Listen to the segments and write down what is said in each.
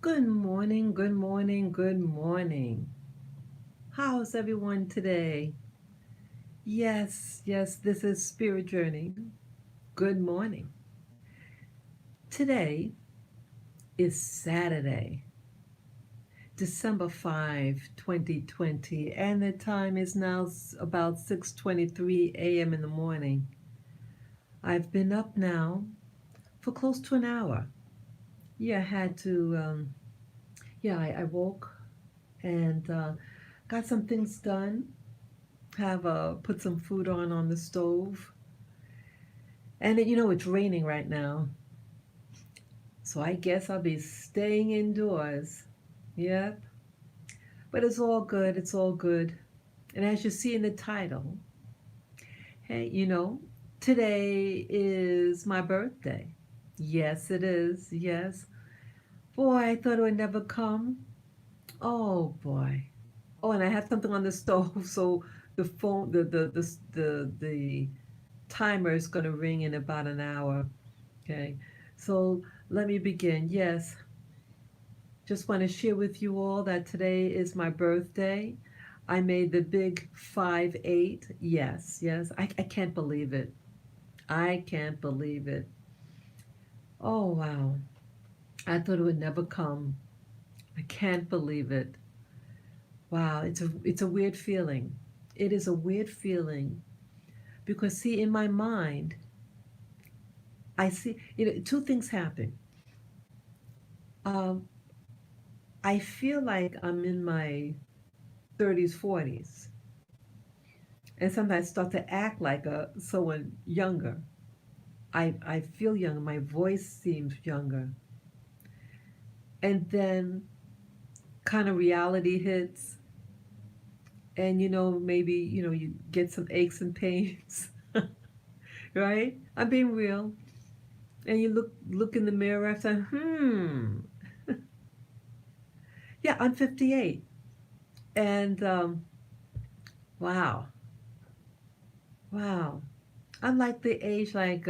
Good morning, good morning, good morning. How's everyone today? Yes, this is Spirit Journey. Good morning. Today is Saturday, December 5, 2020, and the time is now about 6:23 a.m. in the morning. I've been up now for close to an hour. Yeah, I had to, I woke and got some things done. Have put some food on the stove, and it's raining right now, so I guess I'll be staying indoors. Yep, but it's all good. It's all good. And as you see in the title, hey, today is my birthday. Yes, it is. Yes. Boy, I thought it would never come. Oh boy. Oh, and I have something on the stove, so the phone, the timer is going to ring in about an hour. Okay, so let me begin. Yes, just want to share with you all that today is my birthday. I made the big 5'8". Yes, I can't believe it. I can't believe it. Oh, wow. I thought it would never come. I can't believe it. Wow, it's a weird feeling. It is a weird feeling because see, in my mind, I see, two things happen. Um, I feel like I'm in my 30s, 40s, and sometimes start to act like someone younger. I feel younger. My voice seems younger. And then kind of reality hits, and maybe you get some aches and pains, right? I'm being real. And you look in the mirror after, yeah, I'm 58, and wow, wow, I'm like the age like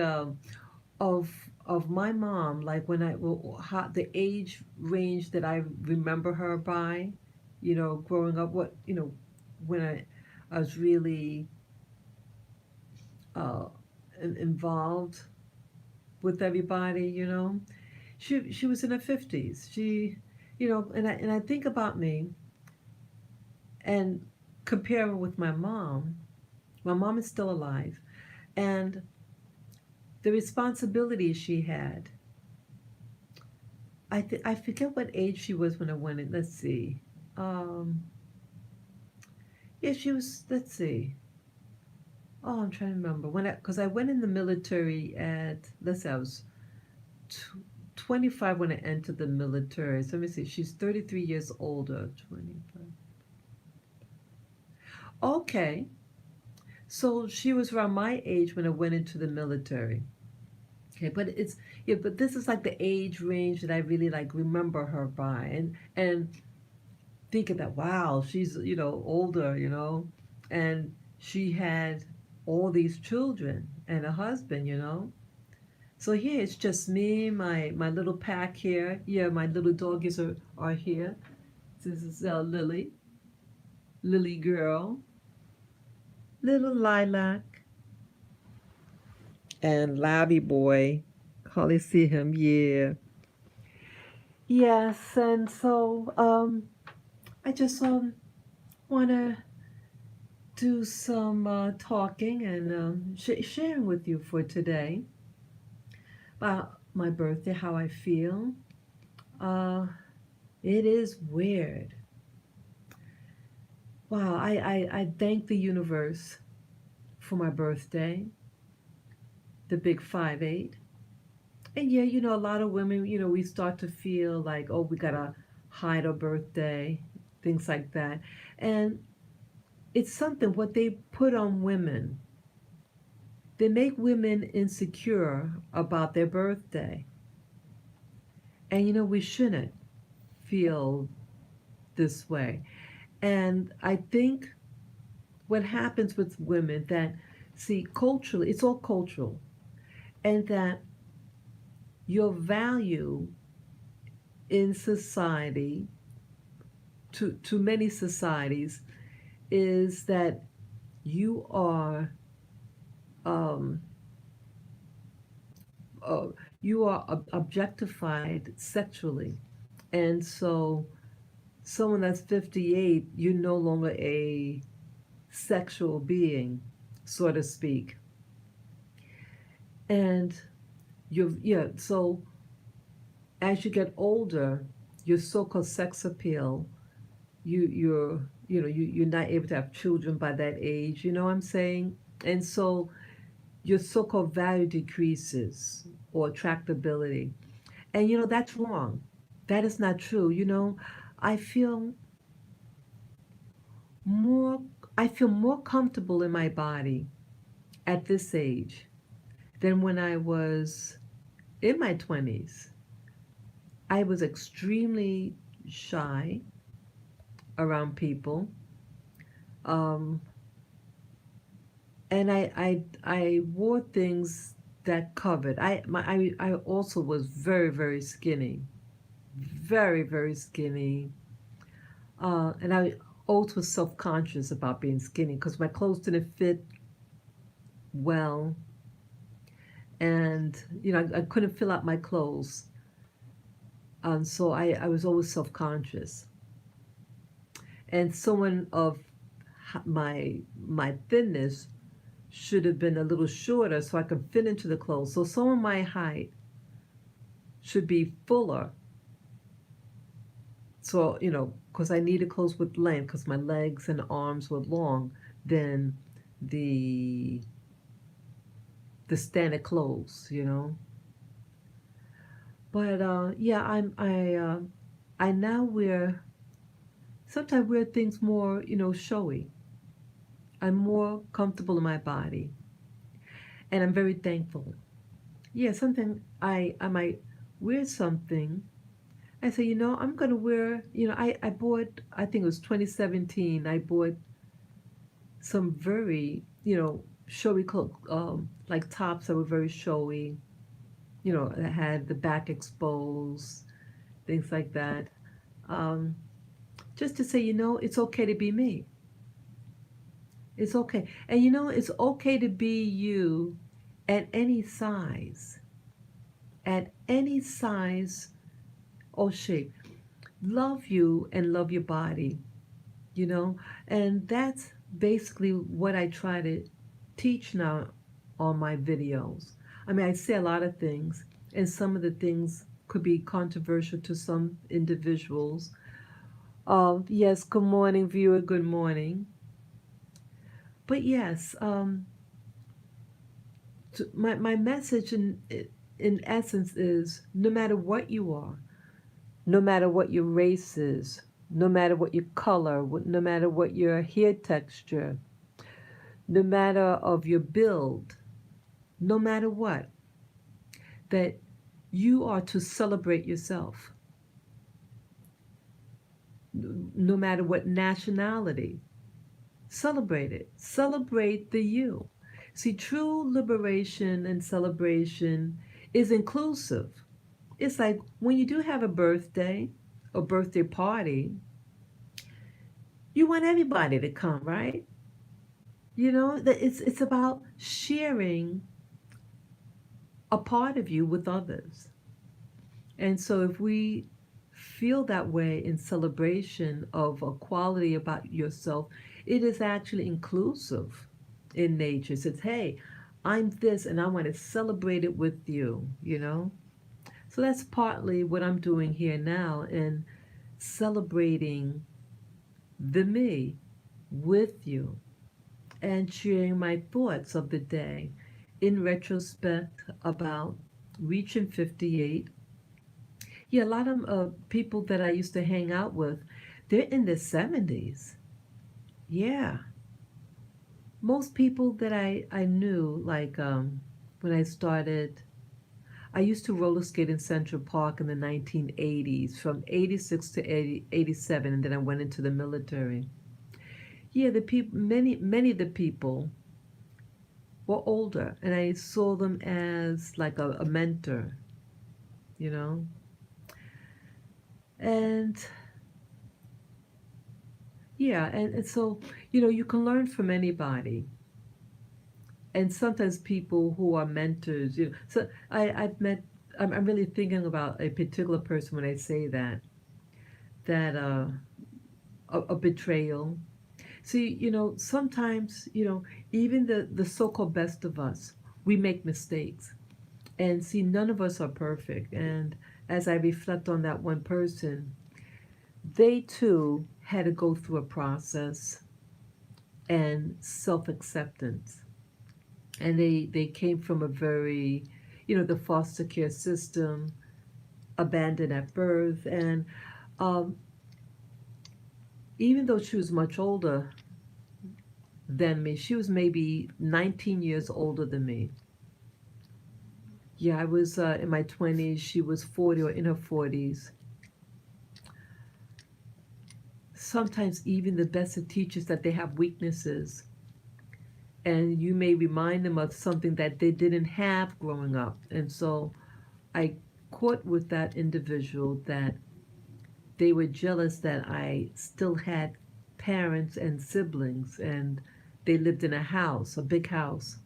of my mom, like when the age range that I remember her by, growing up, when I was really uh, involved with everybody, she was in her 50s. And I think about me and compare her with my mom. My mom is still alive, and the responsibilities she had. I forget what age she was when I went in. Let's see. Um, yeah, she was. Let's see. Oh, I'm trying to remember because I went in the military at. Let's say I was 25 when I entered the military. So let me see. She's 33 years older. 25. Okay, so she was around my age when I went into the military. Okay, but this is like the age range that I really like remember her by, and thinking that wow, she's older, and she had all these children and a husband, so here it's just me, my little pack here. Yeah, my little doggies are here. This is Lily girl, little Lilac, and Labby boy. Holly see him, yeah. Yes, and so I just want to do some talking and sharing with you for today about my birthday, how I feel. Uh, it is weird. Wow, I thank the universe for my birthday, the big 5'8". And yeah, a lot of women, we start to feel like, oh, we gotta hide our birthday, things like that. And it's something what they put on women. They make women insecure about their birthday. And we shouldn't feel this way. And I think what happens with women that see culturally, it's all cultural, and that your value in society, to many societies, is that you are um, uh, objectified sexually, and so someone that's 58, you're no longer a sexual being, so to speak, and so as you get older, your so-called sex appeal, you're not able to have children by that age. You know what I'm saying? And so your so-called value decreases or attractability. And that's wrong. That is not true. I feel more I feel more comfortable in my body at this age than when I was in my 20s. I was extremely shy around people. Um, and I wore things that covered. I also was very, very skinny, very, very skinny. And I always was self-conscious about being skinny because my clothes didn't fit well, and I couldn't fill out my clothes, and so I was always self-conscious. And someone of my thinness should have been a little shorter so I could fit into the clothes. So someone my height should be fuller. So, because I needed clothes with length because my legs and arms were long than the the standard clothes. But yeah, I now sometimes wear things more, showy. I'm more comfortable in my body, and I'm very thankful. Yeah, something I might wear something. I say, I'm gonna wear. I bought. I think it was 2017. I bought some very, showy like tops that were very showy. That had the back exposed, things like that. Um, just to say, it's okay to be me. It's okay, and it's okay to be you at any size, or shape. Love you and love your body, you know? And that's basically what I try to teach now on my videos. I mean, I say a lot of things, and some of the things could be controversial to some individuals. Yes, good morning, viewer, good morning. But yes, my message in essence is no matter what you are, no matter what your race is, no matter what your color, no matter what your hair texture, no matter of your build, no matter what, that you are to celebrate yourself, no matter what nationality. Celebrate it. Celebrate the you. See, true liberation and celebration is inclusive. It's like when you do have a birthday or birthday party, you want everybody to come, right? That it's about sharing a part of you with others. And so if we feel that way in celebration of a quality about yourself, it is actually inclusive in nature. It says, hey, I'm this and I want to celebrate it with you. So that's partly what I'm doing here now in celebrating the me with you and sharing my thoughts of the day in retrospect about reaching 58. Yeah, a lot of people that I used to hang out with, they're in their 70s. Yeah. Most people that I knew, like when I started, I used to roller skate in Central Park in the 1980s, from 86 to 87, and then I went into the military. Yeah, the people, many of the people were older, and I saw them as like a mentor, you know. And yeah, and so, you can learn from anybody. And sometimes people who are mentors, so I've met, I'm really thinking about a particular person when I say that a betrayal. See, sometimes, even the so-called best of us, we make mistakes. And see, none of us are perfect. And as I reflect on that one person, they too had to go through a process and self-acceptance. And they came from a very, the foster care system, abandoned at birth. And um, even though she was much older than me, she was maybe 19 years older than me. Yeah, I was in my 20s. She was 40 or in her 40s. Sometimes even the best of teachers that they have weaknesses, and you may remind them of something that they didn't have growing up. And so I caught with that individual that they were jealous that I still had parents and siblings, and they lived in a house, a big house.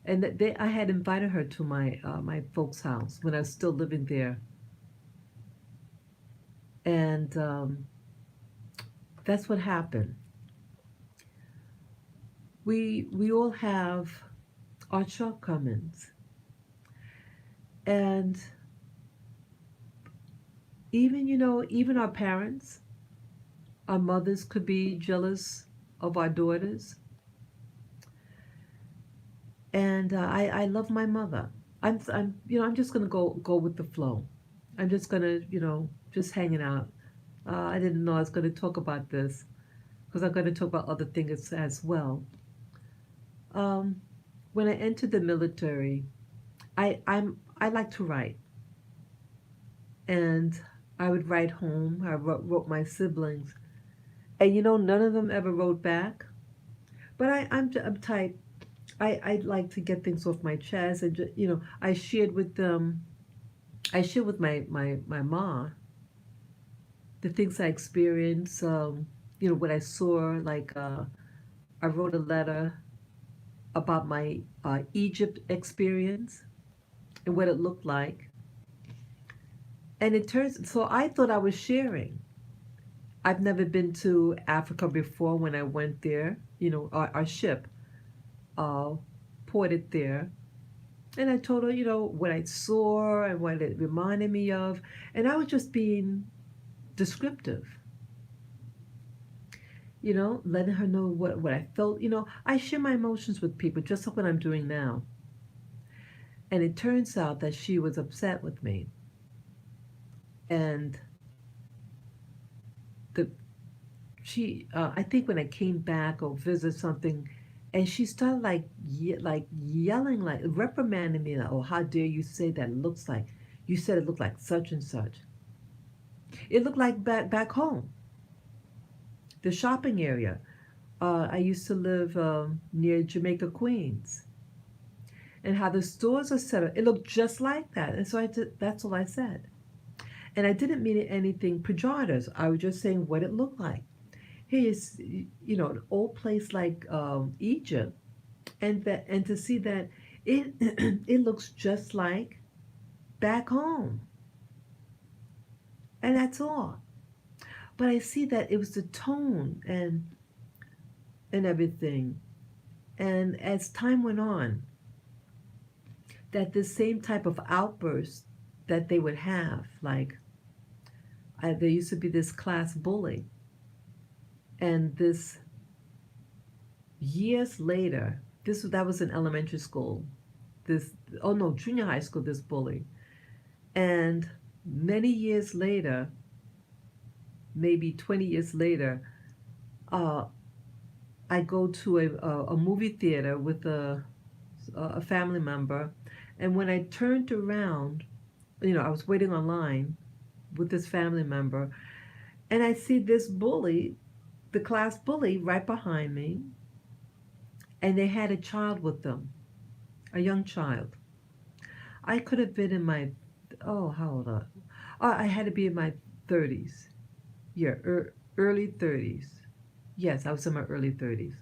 And that I had invited her to my folks' house when I was still living there. And that's what happened. We all have our shortcomings, and even our parents, our mothers could be jealous of our daughters. And I love my mother. I'm just gonna go with the flow. I'm just gonna, just hanging out. I didn't know I was gonna talk about this because I'm gonna talk about other things as well. Um, when I entered the military, I like to write, and I would write home. I wrote my siblings, and none of them ever wrote back. But I'm type. I like to get things off my chest, and I shared with them. I shared with my mom the things I experienced. What I saw. Like I wrote a letter about my Egypt experience and what it looked like. And it turns so I thought I was sharing. I've never been to Africa before. When I went there, our ship uh, ported there. And I told her, what I saw and what it reminded me of. And I was just being descriptive, letting her know what I felt. I share my emotions with people just like what I'm doing now. And it turns out that she was upset with me. And the I think when I came back or visit something, and she started like yelling, like reprimanding me, like, "Oh, how dare you say that? It looks like you said it looked like such and such. It looked like back home, the shopping area. I used to live near Jamaica, Queens, and how the stores are set up. It looked just like that. And so that's all I said. And I didn't mean anything pejorative. I was just saying what it looked like. Here is, an old place like Egypt, and to see that it it looks just like back home, and that's all. But I see that it was the tone and everything, and as time went on, that the same type of outburst that they would have, like there used to be this class bully, and this years later, this that was in elementary school. This oh no, junior high school. This bully, and many years later, maybe 20 years later, uh, I go to a movie theater with a family member, and when I turned around, I was waiting online with this family member, and I see this bully, the class bully, right behind me, and they had a child with them, a young child. I could have been in my, oh, how old? I had to be in my 30s. Yeah, early 30s. Yes, I was in my early 30s.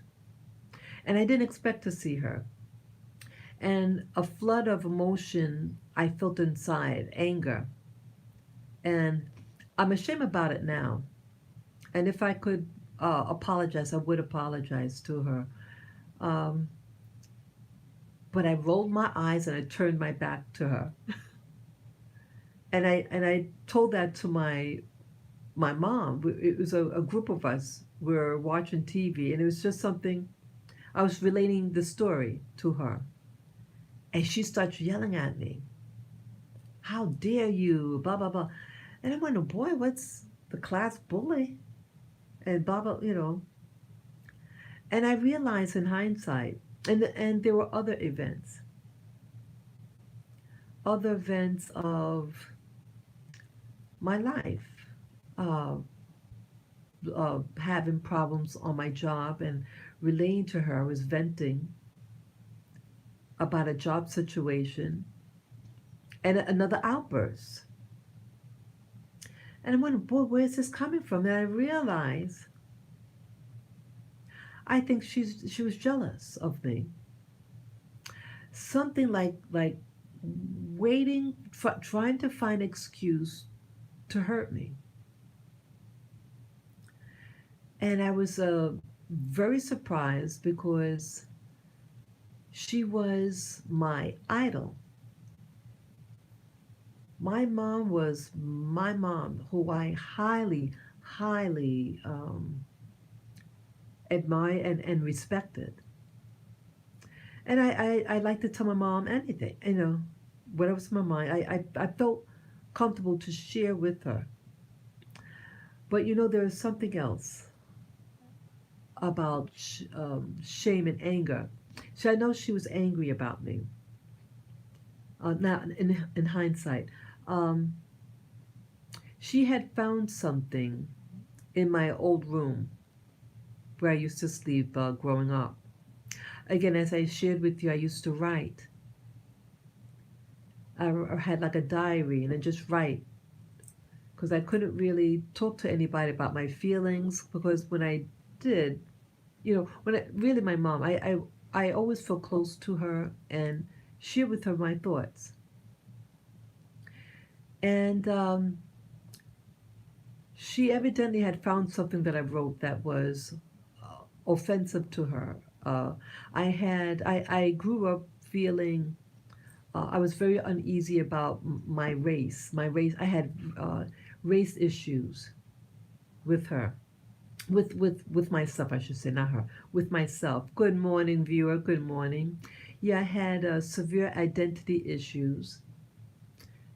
And I didn't expect to see her. And a flood of emotion I felt inside, anger. And I'm ashamed about it now. And if I could apologize, I would apologize to her. Um, but I rolled my eyes and I turned my back to her. And I told that to my mom. It was a group of us. We were watching TV, and it was just something. I was relating the story to her, and she starts yelling at me, "How dare you!" Blah blah blah. And I went, "Oh boy, what's the class bully?" And blah blah, you know. And I realized in hindsight, and there were other events of my life, uh, having problems on my job and relating to her. I was venting about a job situation and another outburst. And I wondered, boy, where's this coming from? And I realized I think she was jealous of me. Something like waiting, trying to find excuse to hurt me. And I was very surprised because she was my idol. My mom was my mom, who I highly admire and respected. And I like to tell my mom anything, whatever's in my mind. I felt comfortable to share with her. But there is something else about shame and anger. So I know she was angry about me. Now, in hindsight, um, she had found something in my old room where I used to sleep growing up. Again, as I shared with you, I used to write. I had like a diary and I just write because I couldn't really talk to anybody about my feelings because when I did, really my mom, I always felt close to her and share with her my thoughts. And she evidently had found something that I wrote that was offensive to her. I grew up feeling I was very uneasy about my race. My race, I had race issues with her, with myself, I should say, not her, with myself. Good morning, viewer. Good morning. Yeah, I had severe identity issues,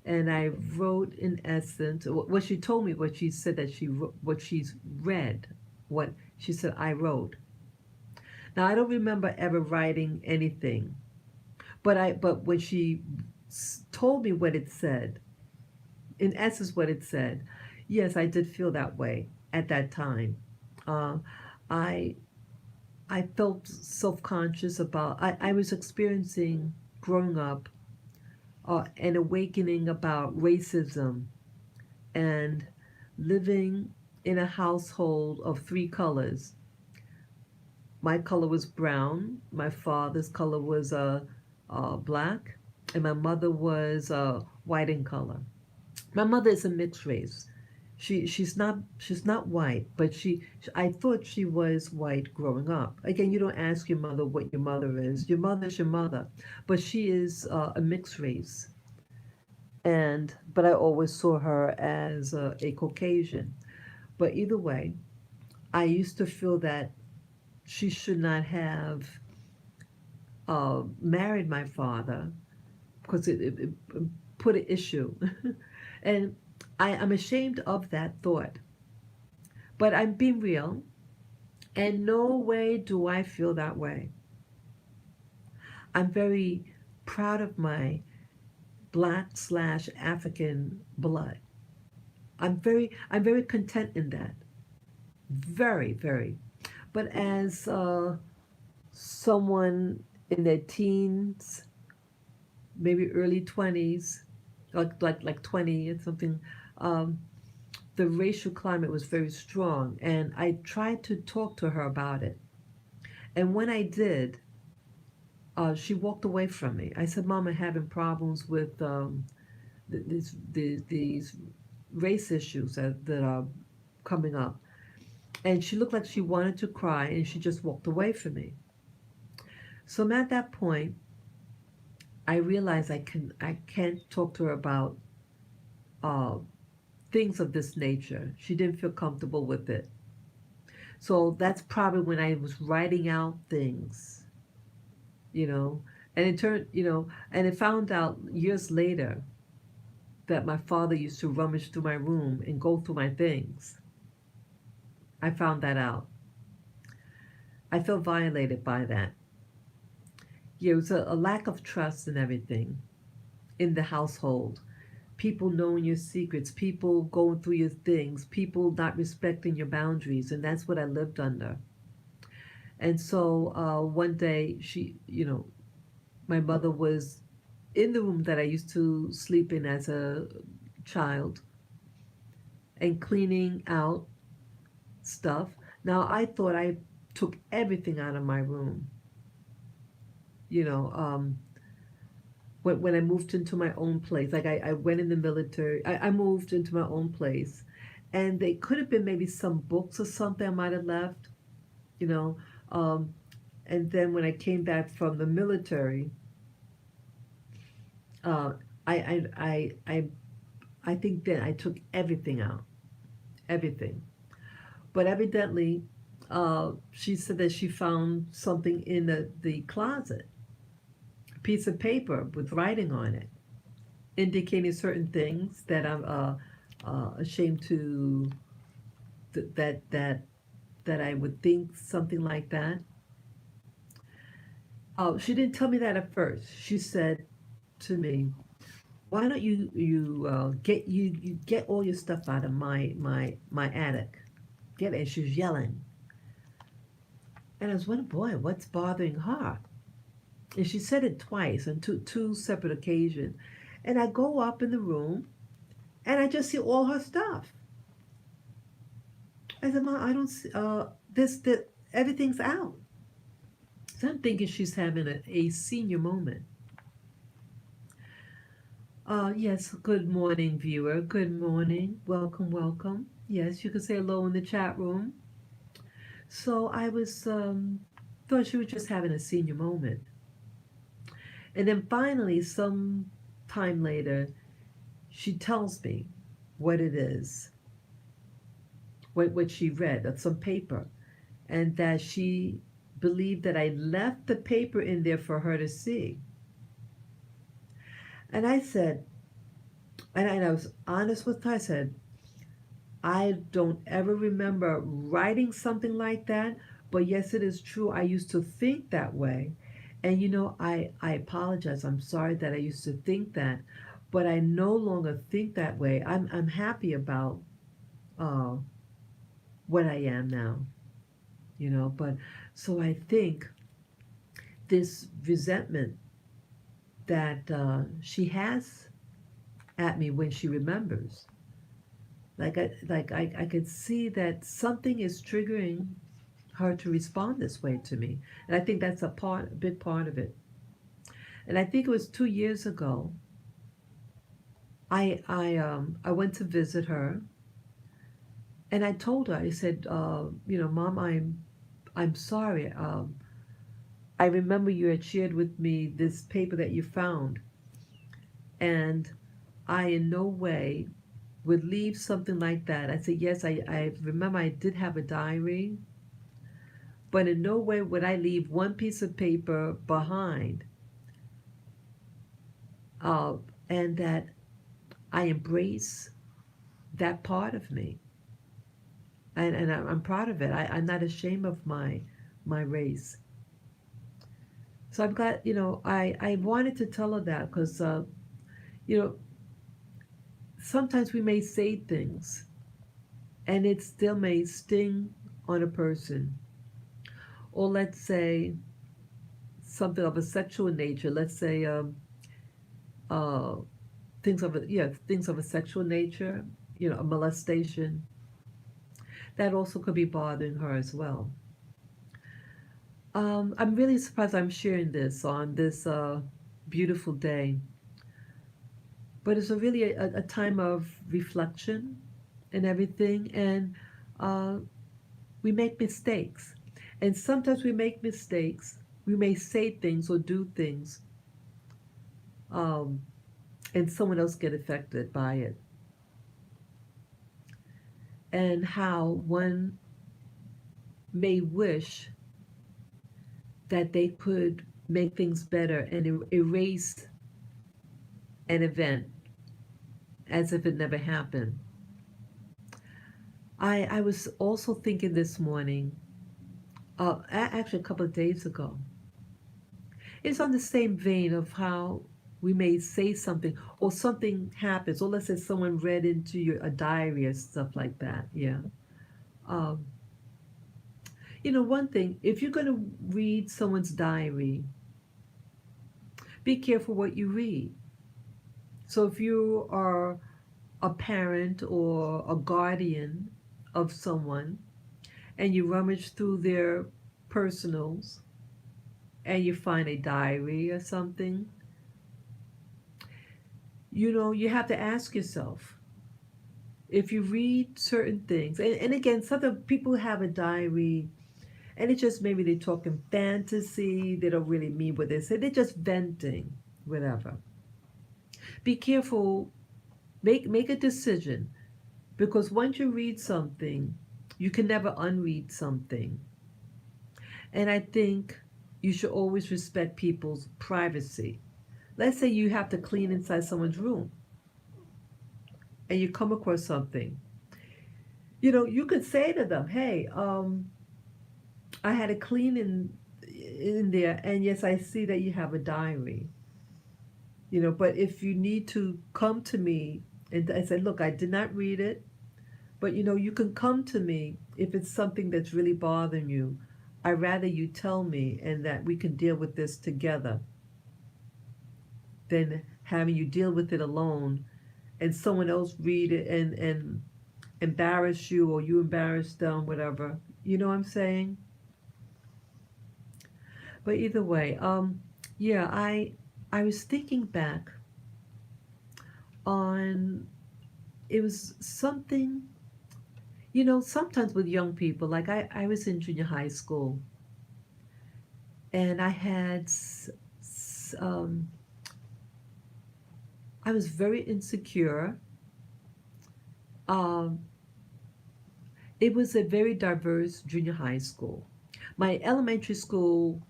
and I wrote in essence what she told me. What she said that what she's read, what she said I wrote. Now I don't remember ever writing anything, but when she told me what it said, in essence, what it said, yes, I did feel that way at that time. Uh, I I felt self-conscious about. I was experiencing growing up an awakening about racism and living in a household of three colors. My color was brown. My father's color was black, and my mother was white in color. My mother is a mixed race. She's not white, but I thought she was white growing up. Again, you don't ask your mother what your mother is. Your mother is your mother, but she is a mixed race. But I always saw her as a Caucasian. But either way, I used to feel that she should not have married my father because it put an issue, and I'm ashamed of that thought. But I'm being real, and no way do I feel that way. I'm very proud of my black/African blood. I'm very content in that. Very, very. But as someone in their teens, maybe early 20s, like 20 or something, um, the racial climate was very strong, and I tried to talk to her about it. And when I did, she walked away from me. I said, "Mom, I'm having problems with these race issues that are coming up." And she looked like she wanted to cry, and she just walked away from me. So at that point, I realized I can't talk to her about uh, things of this nature. She didn't feel comfortable with it. So that's probably when I was writing out things, you know, and it turned, and I found out years later that my father used to rummage through my room and go through my things. I found that out. I felt violated by that. Yeah, it was a lack of trust and everything in the household. People knowing your secrets, people going through your things, people not respecting your boundaries, and that's what I lived under. And so one day, my mother was in the room that I used to sleep in as a child and cleaning out stuff. Now I thought I took everything out of my room. You know, when I moved into my own place, like I went in the military, I moved into my own place, and they could have been maybe some books or something I might have left. You know, um, and then when I came back from the military, uh, I, I I I I think then I took everything out, everything. But evidently, she said that she found something in the closet, a piece of paper with writing on it, indicating certain things that I'm ashamed to that that I would think something like that. She didn't tell me that at first. She said to me, "Why don't you get all your stuff out of my attic? Get it." And she was yelling, and I was wondering, boy, what's bothering her? And she said it twice on two separate occasions. And I go up in the room, and I just see all her stuff. I said, "Mom, I don't see this everything's out." So I'm thinking she's having a senior moment. Yes, good morning, viewer. Good morning. Welcome, welcome. Yes, you can say hello in the chat room. So I was thought she was just having a senior moment. And then finally, some time later, she tells me what it is, what she read of some paper, and that she believed that I left the paper in there for her to see. And I said, and I was honest with her, I said, "I don't ever remember writing something like that, but yes, it is true. I used to think that way. And I apologize. I'm sorry that I used to think that, but I no longer think that way. I'm happy about uh, what I am now, But so I think this resentment that she has at me when she remembers, I could see that something is triggering her to respond this way to me, and I think that's a big part of it. And I think it was 2 years ago. I went to visit her, and I told her, I said, Mom, I'm sorry. I remember you had shared with me this paper that you found, and I in no way would leave something like that. I said, yes, I remember I did have a diary, but in no way would I leave one piece of paper behind. Uh, and that I embrace that part of me. And I'm proud of it. I'm not ashamed of my race. So I'm glad, I wanted to tell her that because, you know, sometimes we may say things and it still may sting on a person. Or let's say something of a sexual nature. Let's say uh, things of a sexual nature. a molestation, that also could be bothering her as well. I'm really surprised I'm sharing this on this beautiful day, but it's really a time of reflection and everything, and uh, we make mistakes. And sometimes we make mistakes. We may say things or do things, um, and someone else get affected by it. And how one may wish that they could make things better and erase an event as if it never happened. I was also thinking this morning, actually a couple of days ago, it's on the same vein of how we may say something or something happens, or let's say someone read into a diary or stuff like that. Yeah. Um, one thing, if you're going to read someone's diary, be careful what you read. So if you are a parent or a guardian of someone and you rummage through their personals and you find a diary or something, you have to ask yourself, if you read certain things, and again, some of people have a diary and it's just maybe they talk in fantasy, they don't really mean what they say, they're just venting, whatever. Be careful, make a decision, because once you read something, you can never unread something. And I think you should always respect people's privacy. Let's say you have to clean inside someone's room and you come across something. You could say to them, "Hey, I had to clean in there, and yes, I see that you have a diary. But if you need to come to me," and I said, "Look, I did not read it, but you can come to me if it's something that's really bothering you. I rather you tell me, and that we can deal with this together, than having you deal with it alone and someone else read it and embarrass you, or you embarrass them, whatever." You know what I'm saying? But either way, yeah, I was thinking back on, it was something, sometimes with young people, like I was in junior high school and um, I was very insecure. Um, it was a very diverse junior high school. My elementary school,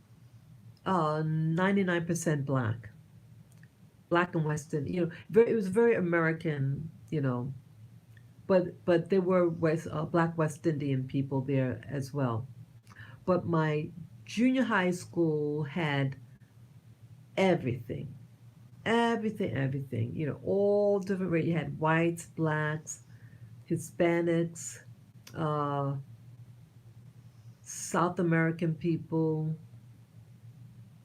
99% black and Western. It was very American. But there were black West Indian people there as well. But my junior high school had everything, everything, everything. All different. You had whites, blacks, Hispanics, uh, South American people.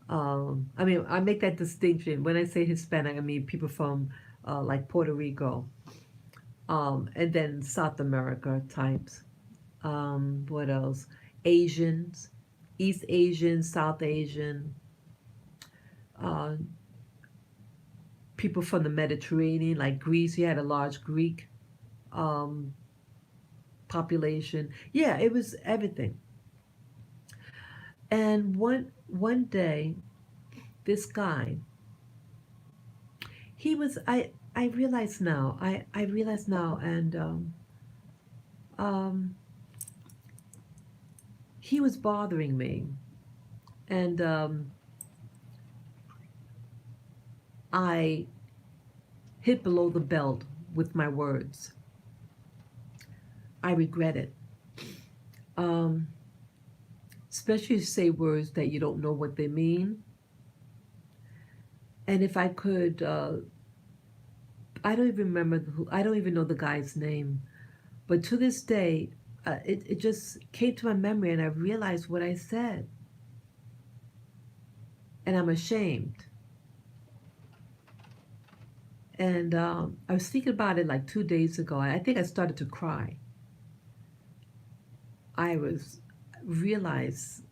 I mean, I make that distinction. When I say Hispanic, I mean people from like Puerto Rico, and then South America types. What else? Asians, East Asian, South Asian, uh, people from the Mediterranean, like Greece. You had a large Greek um, population. Yeah, it was everything. And one day, this guy, he was I realize now. I realize now, and um, he was bothering me, and I hit below the belt with my words. I regret it. Um, Especially say words that you don't know what they mean. And if I could, I don't even remember I don't even know the guy's name. But to this day, it just came to my memory, and I realized what I said. And I'm ashamed. And I was thinking about it like 2 days ago. I think I started to cry. I was realized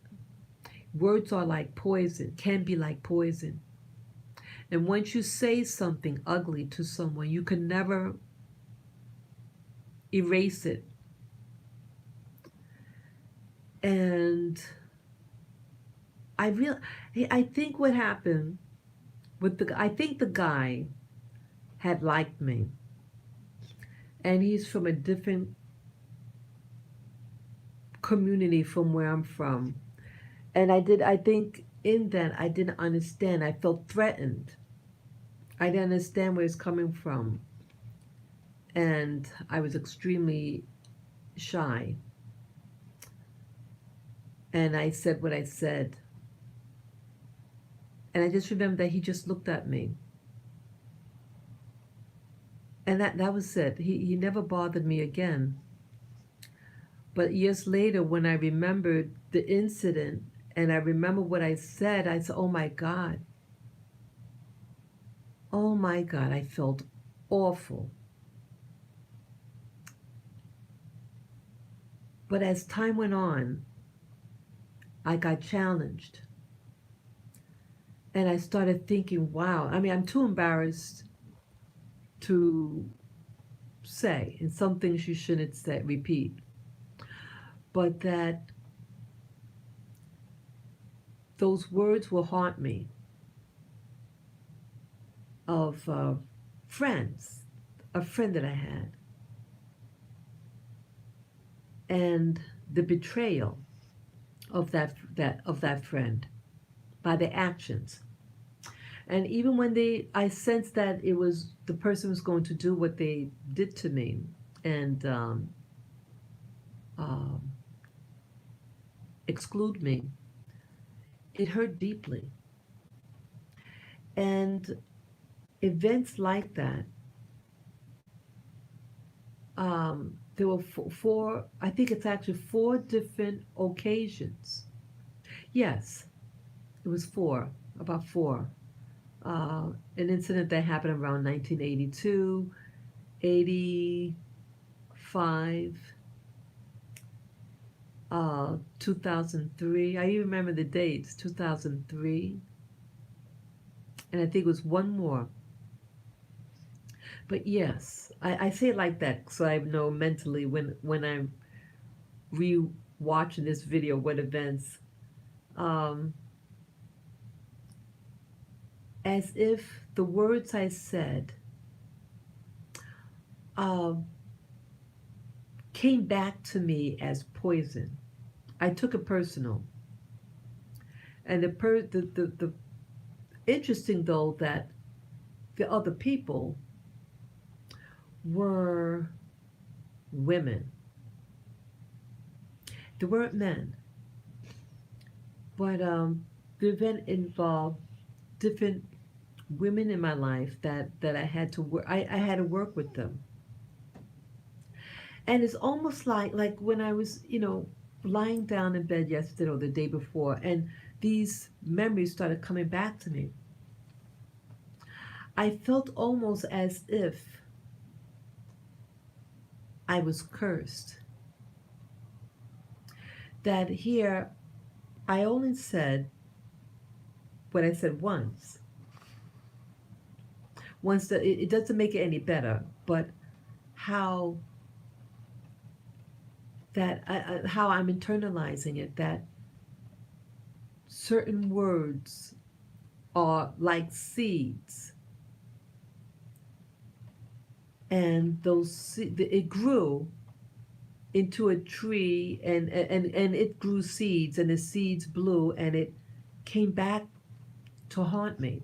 words are like poison, can be like poison. And once you say something ugly to someone, you can never erase it. And I real I think what happened with I think the guy had liked me, and he's from a different community from where I'm from. And I think in that I didn't understand. I felt threatened. I didn't understand where it's coming from. And I was extremely shy. And I said what I said. And I just remember that he just looked at me. And that was it. He never bothered me again. But years later, when I remembered the incident and I remember what I said, oh my God. Oh my God, I felt awful. But as time went on, I got challenged. And I started thinking, wow, I mean, I'm too embarrassed to say, and some things you shouldn't say, repeat. But that those words will haunt me of friends, a friend that I had, and the betrayal of that friend by their actions. And even when I sensed that it was the person was going to do what they did to me, and um, exclude me, it hurt deeply. And events like that, there were four, I think it's actually four different occasions. Yes, it was four, about four. An incident that happened around 1982, 85, 2003. I even remember the dates, 2003. And I think it was one more. But yes, I say it like that so I know mentally when I'm re-watching this video what events, um, as if the words I said uh, came back to me as poison. I took it personal. And the interesting though that the other people were women. They weren't men. But the event involved different women in my life that I had to work. I had to work with them, and it's almost like when I was lying down in bed yesterday or the day before, and these memories started coming back to me. I felt almost as if I was cursed. That here I only said what I said once. Once that it doesn't make it any better, but how how I'm internalizing it, that certain words are like seeds, and it grew into a tree, and it grew seeds, and the seeds blew, and it came back to haunt me.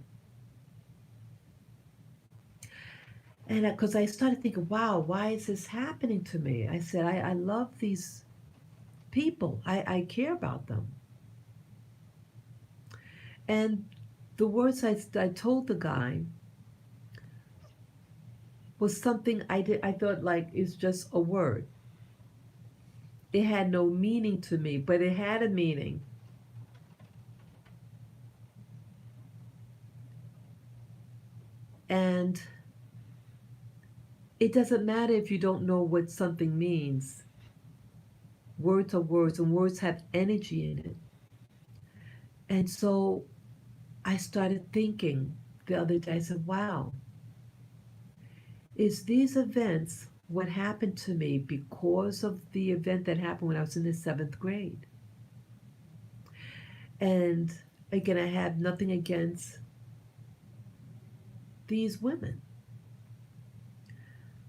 And because I started thinking, wow, why is this happening to me? I said, I love these people. I care about them. And the words I told the guy was something I thought like it's just a word. It had no meaning to me, but it had a meaning. And It doesn't matter if you don't know what something means. Words are words, and words have energy in it. And so I started thinking the other day, I said, wow, is these events what happened to me because of the event that happened when I was in the seventh grade? And again, I have nothing against these women.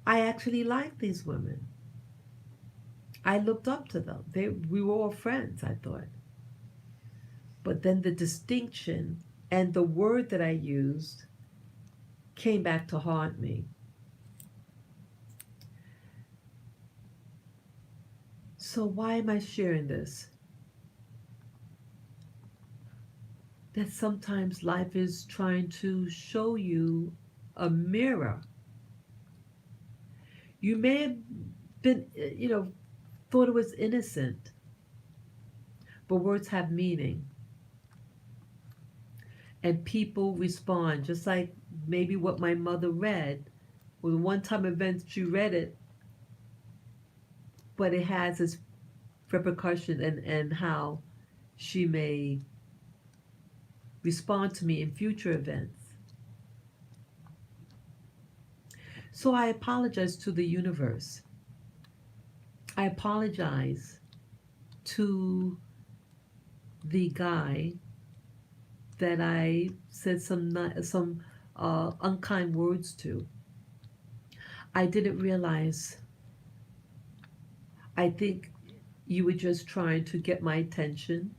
I actually liked these women. I looked up to them. We were all friends, I thought. But then the distinction and the word that I used came back to haunt me. So, why am I sharing this? That sometimes life is trying to show you a mirror. You may have been, thought it was innocent, but words have meaning. And people respond, just like maybe what my mother read. Well, one time event she read it, but it has its repercussion and how she may respond to me in future events. So I apologize to the universe. I apologize to the guy that I said some unkind words to. I didn't realize. I think you were just trying to get my attention,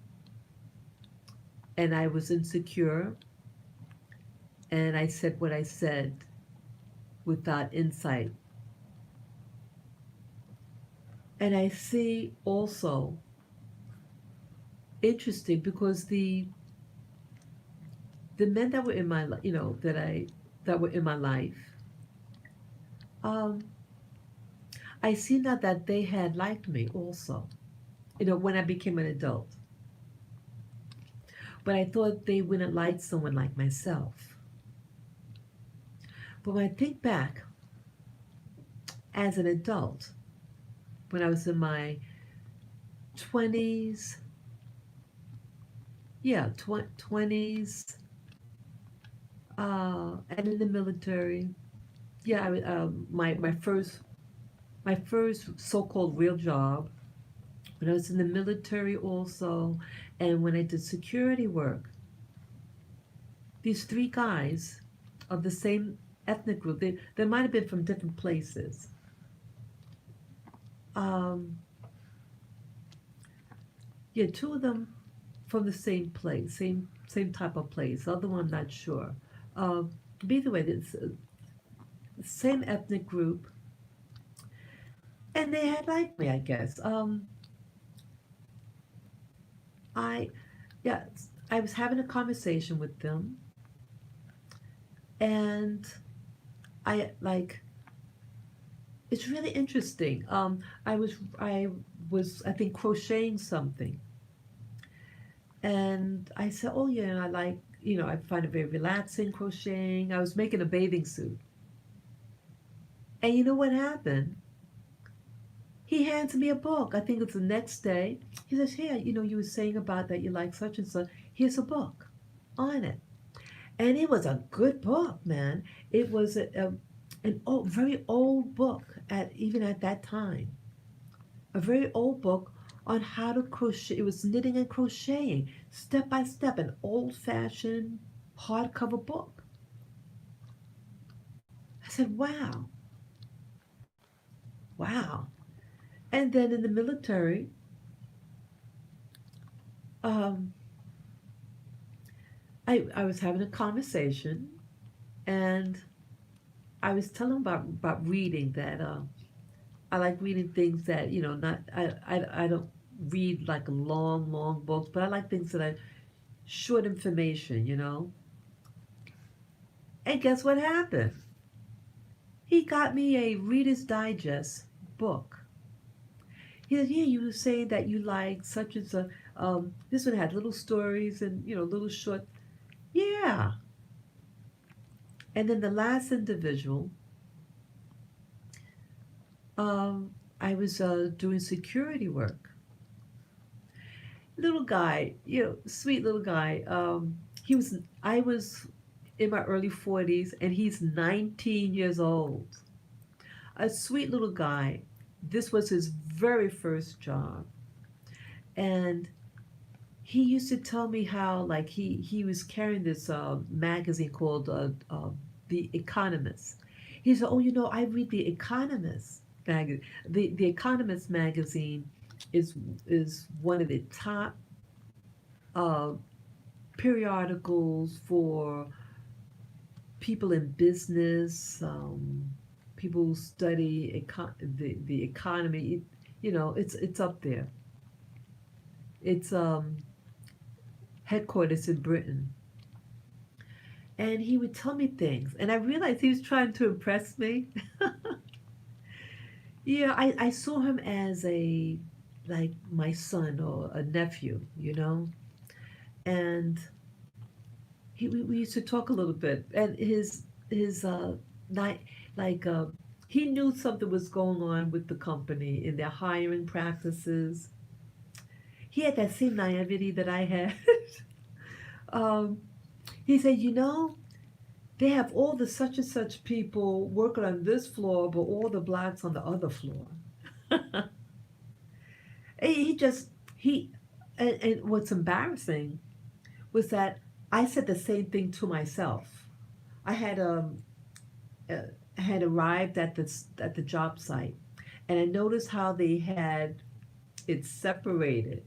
and I was insecure, and I said what I said without insight. And I see also interesting because the men that were in my that were in my life, um, I see now that they had liked me also. When I became an adult, but I thought they wouldn't like someone like myself. But when I think back as an adult, when I was in my 20s, yeah, 20s, and in the military, yeah, my first so-called real job, when I was in the military also, and when I did security work, these three guys of the same ethnic group, they might have been from different places. Um, yeah, two of them from the same place, same type of place. The other one, I'm not sure. Uh, but either way, it's same ethnic group, and they had liked me, I guess. I yeah, I was having a conversation with them, and I like it's really interesting. I was I think crocheting something, and I said, "Oh yeah, I like I find it very relaxing crocheting." I was making a bathing suit, and you know what happened? He hands me a book. I think it's the next day. He says, "Here, you were saying about that you like such and such. Here's a book on it." And it was a good book, man. It was an old, very old book even at that time. A very old book on how to crochet. It was knitting and crocheting, step by step, an old-fashioned hardcover book. I said, "Wow, wow." And then in the military, um, I was having a conversation, and I was telling him about reading that. I like reading things that not I don't read like long books, but I like things that are short information. And guess what happened? He got me a Reader's Digest book. He said, "Yeah, you were saying that you like such and such. This one had little stories and little short." Yeah. And then the last individual, I was doing security work. Little guy, sweet little guy. I was in my early 40s and he's 19 years old. A sweet little guy. This was his very first job. And he used to tell me how, like, he was carrying this magazine called The Economist. He said, "Oh, I read The Economist magazine. The Economist magazine is one of the top uh, periodicals for people in business, people who study the economy. It's up there. It's headquarters in Britain." And he would tell me things, and I realized he was trying to impress me. Yeah, I saw him as a like my son or a nephew, and we used to talk a little bit, and his night like he knew something was going on with the company in their hiring practices. He had that same naivety that I had. um, he said, they have all the such and such people working on this floor, but all the blacks on the other floor. he just he and what's embarrassing was that I said the same thing to myself. I uh, had arrived at the job site, and I noticed how they had it separated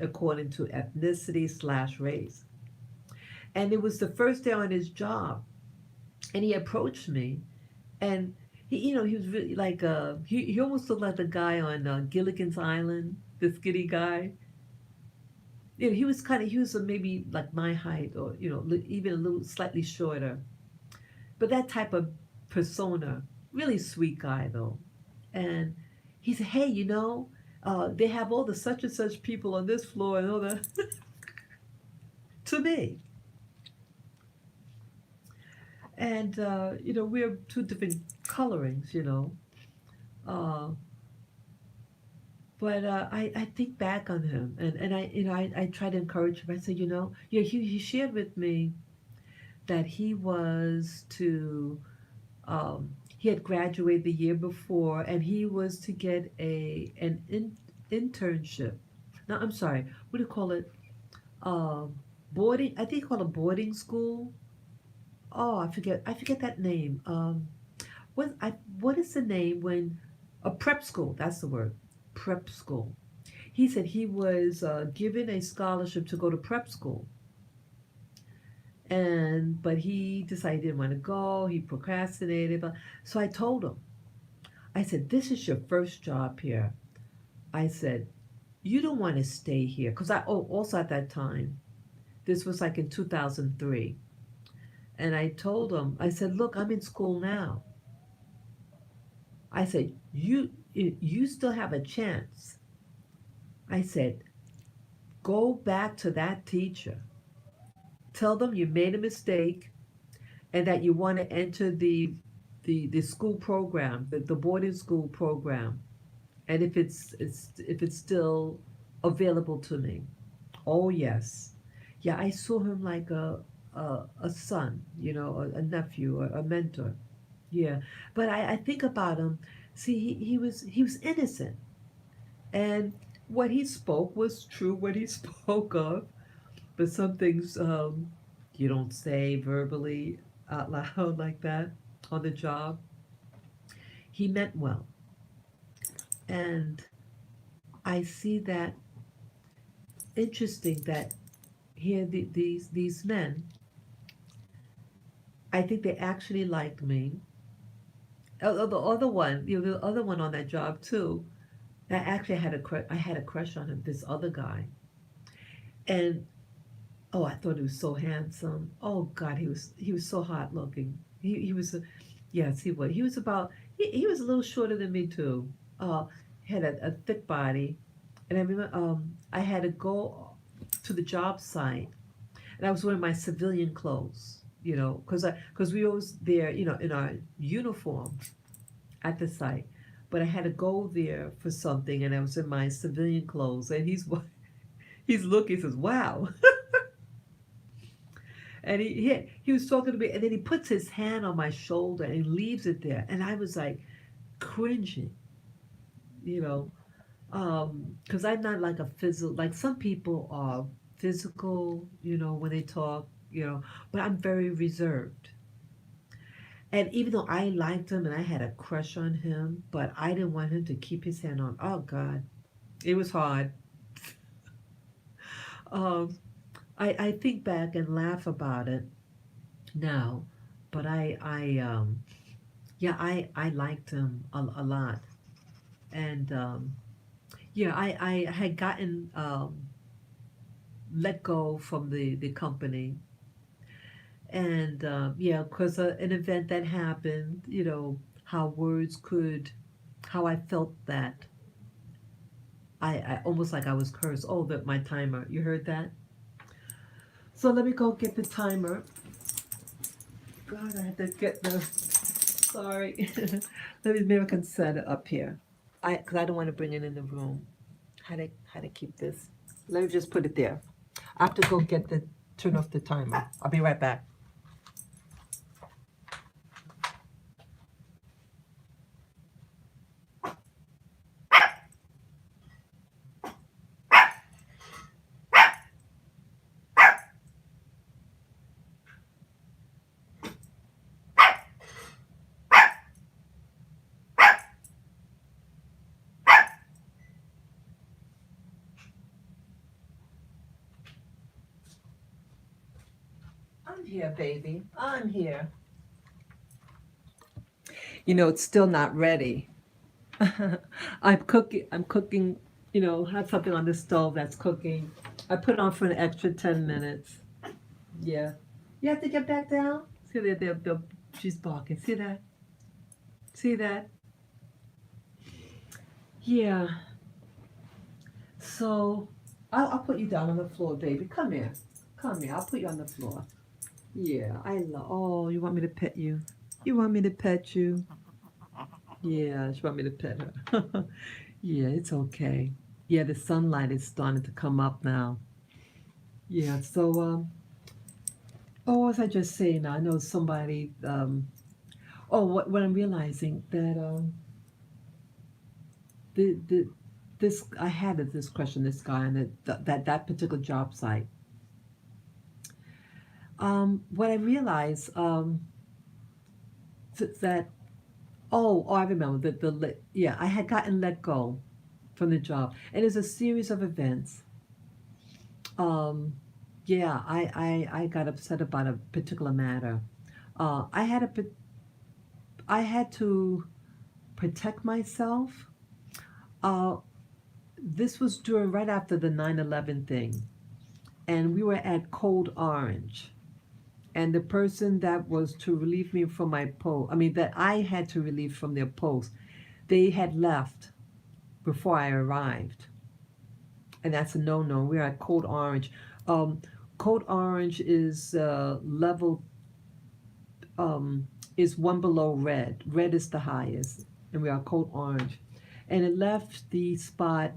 according to ethnicity slash race. And it was the first day on his job, and he approached me, and he was really like he almost looked like the guy on Gilligan's Island, the skinny guy. He was maybe like my height, or even a little slightly shorter, but that type of persona. Really sweet guy though. And he said, "Hey, they have all the such and such people on this floor and all the." To me. And we're two different colorings, uh, but I think back on him, and I try to encourage him. I said, yeah, he shared with me that he had graduated the year before, and he was to get internship. No, I'm sorry, what do you call it? Boarding, I think called a boarding school. Oh, I forget that name. What is the name when a prep school? That's the word, prep school. He said he was given a scholarship to go to prep school, and but he decided he didn't want to go. He procrastinated, but so I told him. I said, "This is your first job here." I said, "You don't want to stay here," because also at that time, this was like in 2003, and I told him. I said, "Look, I'm in school now." I said, "You still have a chance." I said, "Go back to that teacher. Tell them you made a mistake and that you want to enter the school program, the boarding school program, and if it's still available to me." Oh yes, yeah. I saw him like a son, a nephew, a mentor. Yeah, but I think about him. See, he was innocent, and what he spoke was true. What he spoke of, but some things you don't say verbally out loud like that on the job. He meant well, and I see that interesting that here these men. I think they actually liked me. The other one, the other one on that job too. That actually I had a crush on him. This other guy, and oh, I thought he was so handsome. Oh God, he was so hot looking. He was, yes, he was. He was a little shorter than me too. He had a thick body, and I remember I had to go to the job site, and I was wearing my civilian clothes, because we always there, in our uniform at the site. but I had to go there for something, and I was in my civilian clothes, and he's looking, he says, "Wow," and he was talking to me, and then he puts his hand on my shoulder and he leaves it there, and I was like cringing, you know, because I'm not like a physical, like some people are physical, when they talk, but I'm very reserved. And even though I liked him and I had a crush on him, but I didn't want him to keep his hand on. Oh God, it was hard. Um, I think back and laugh about it now, but yeah, I liked him a lot, and yeah, I had gotten let go from the company, and yeah, because an event that happened, how words could, how I felt that I almost like I was cursed. Oh, that my timer. You heard that? So let me go get the timer. God, I have to get the. Sorry. Let me maybe I can set it up here. Because I don't want to bring it in the room. How to keep this? Let me just put it there. I have to go get the turn off the timer. I'll be right back. I'm here, baby. I'm here. It's still not ready. I'm cooking, have something on the stove that's cooking. I put it on for an extra 10 minutes. Yeah. You have to get back down. See that she's barking. See that? See that? Yeah. So I'll put you down on the floor, baby. Come here. Come here. I'll put you on the floor. Yeah, I love. Oh, you want me to pet you? You want me to pet you? Yeah, she want me to pet her. Yeah, it's okay. Yeah, the sunlight is starting to come up now. Yeah, so oh, what was I just saying? I know somebody oh, what I'm realizing that the this I had this question, this guy on that particular job site. What I realized that oh, I remember that yeah, I had gotten let go from the job, and it's a series of events. Um, yeah, I got upset about a particular matter. I had I had to protect myself. Uh, this was during right after the 9/11 thing, and we were at Code Orange, and the person that was to relieve me from my post, I mean that I had to relieve from their post, they had left before I arrived, and that's a no-no. We're at Code Orange. Um, Code Orange is level is one below red. Red is the highest, and we are Code Orange, and it left the spot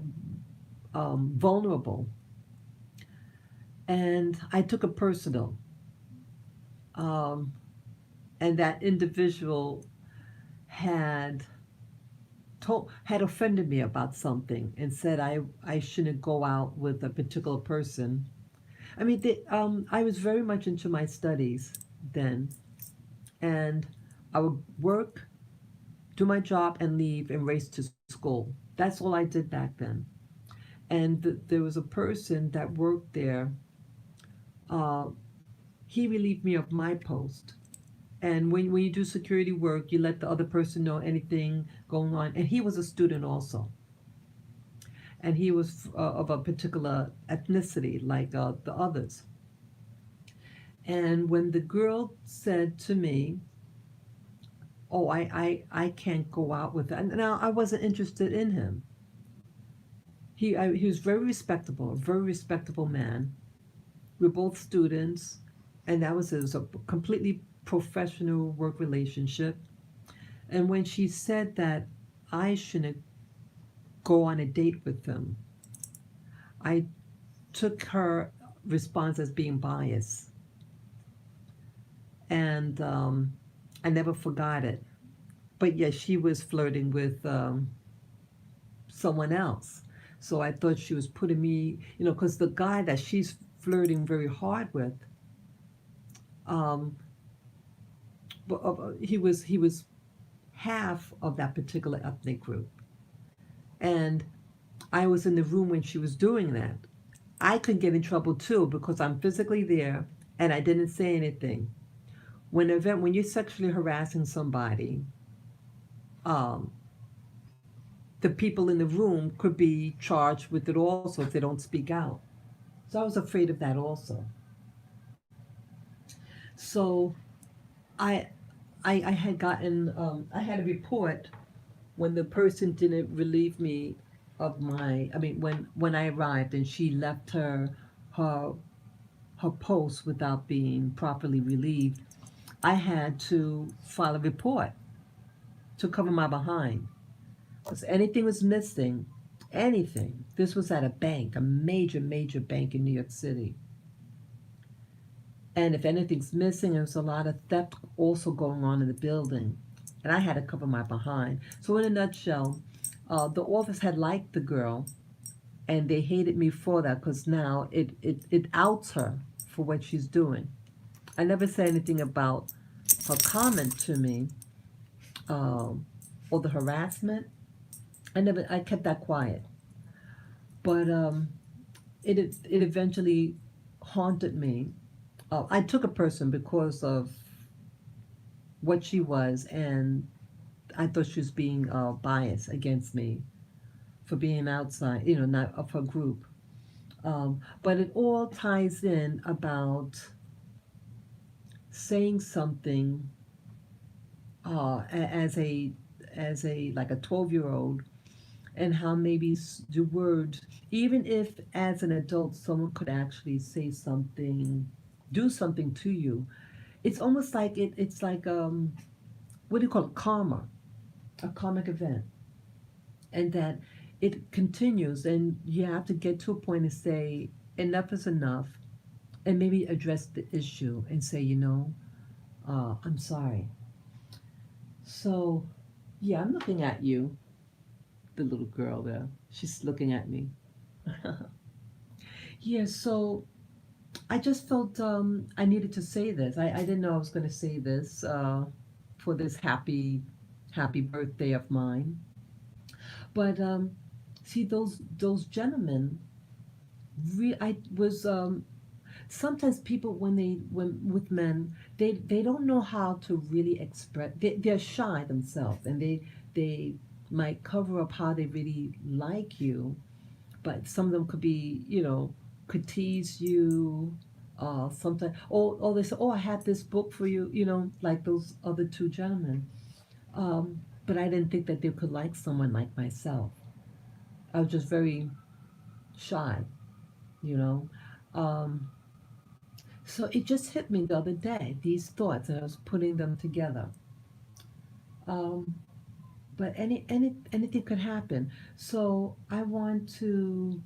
vulnerable, and I took it personal. Um, and that individual had had offended me about something and said I shouldn't go out with a particular person. I mean, I was very much into my studies then, and I would work, do my job, and leave and race to school. That's all I did back then. And there was a person that worked there. Uh, he relieved me of my post. And when you do security work, you let the other person know anything going on. And he was a student also. And he was of a particular ethnicity, like the others. And when the girl said to me, "Oh, I can't go out with that," now I wasn't interested in him. He was very respectable, a very respectable man. We were both students, and that was it. It was a completely professional work relationship. And when she said that, I shouldn't go on a date with them. I took her response as being biased, and I never forgot it. But yes, she was flirting with someone else. So I thought she was putting me, because the guy that she's flirting very hard with, um, he was half of that particular ethnic group, and I was in the room when she was doing that. I could get in trouble too because I'm physically there and I didn't say anything. When you're sexually harassing somebody, um, the people in the room could be charged with it also if they don't speak out. So I was afraid of that also. So I I had gotten I had a report when the person didn't relieve me of my when I arrived and she left her her post without being properly relieved. I had to file a report to cover my behind. Because anything was missing, anything. This was at a bank, a major, major bank in New York City. And if anything's missing, there was a lot of theft also going on in the building. And I had to cover my behind. So, in a nutshell, the office had liked the girl, and they hated me for that because now it outs her for what she's doing. I never said anything about her comment to me um, or the harassment. I kept that quiet. But it eventually haunted me. I took a person because of what she was, and I thought she was being biased against me for being outside, not of her group. But it all ties in about saying something as a like a 12-year old, and how maybe the word, even if as an adult someone could actually say something, do something to you, it's almost like it's like what do you call it, karma, a karmic event, and that it continues, and you have to get to a point and say enough is enough, and maybe address the issue and say, I'm sorry. So yeah, I'm looking at you, the little girl there, she's looking at me. Yeah, so I just felt I needed to say this. I didn't know I was going to say this for this happy birthday of mine. But see, those gentlemen, I was sometimes people when with men, they don't know how to really express. They're shy themselves, and they might cover up how they really like you. But some of them could be, could tease you. Sometimes, oh, they say, oh, I had this book for you, like those other two gentlemen. But I didn't think that they could like someone like myself. I was just very shy, you know. Um, so it just hit me the other day, these thoughts, and I was putting them together. Um, but anything could happen. So I want to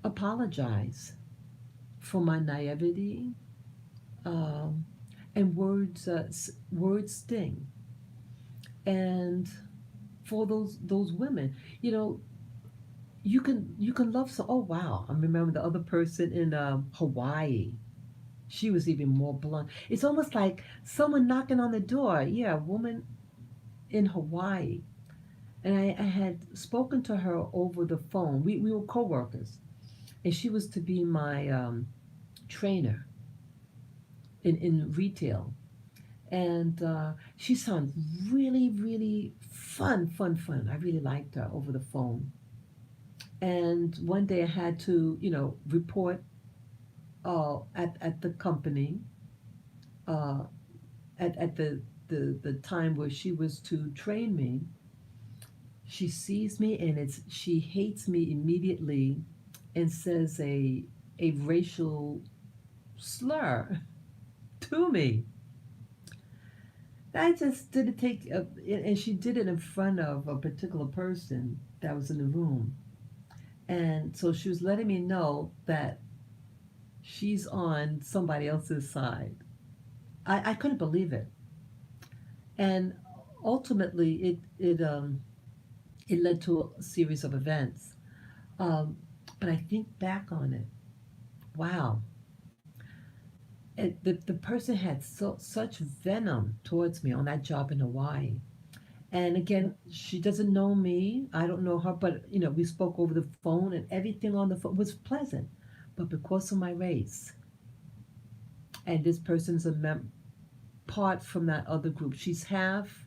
apologize for my naivety, um, and words sting, and for those women, you know, you can love. So, oh wow, I remember the other person in Hawaii. She was even more blunt. It's almost like someone knocking on the door. Yeah, a woman in Hawaii, and I had spoken to her over the phone. We were co-workers, and she was to be my trainer in retail. And she sounded really, really fun. I really liked her over the phone. And one day I had to, report at the company, uh, at the time where she was to train me. She sees me, and she hates me immediately and says a racial slur to me. I just didn't take, and she did it in front of a particular person that was in the room. And so she was letting me know that she's on somebody else's side. I couldn't believe it. And ultimately, it led to a series of events. Um, but I think back on it, wow, the person had such venom towards me on that job in Hawaii. And again, she doesn't know me. I don't know her, but we spoke over the phone, and everything on the phone was pleasant. But because of my race, and this person's part from that other group, she's half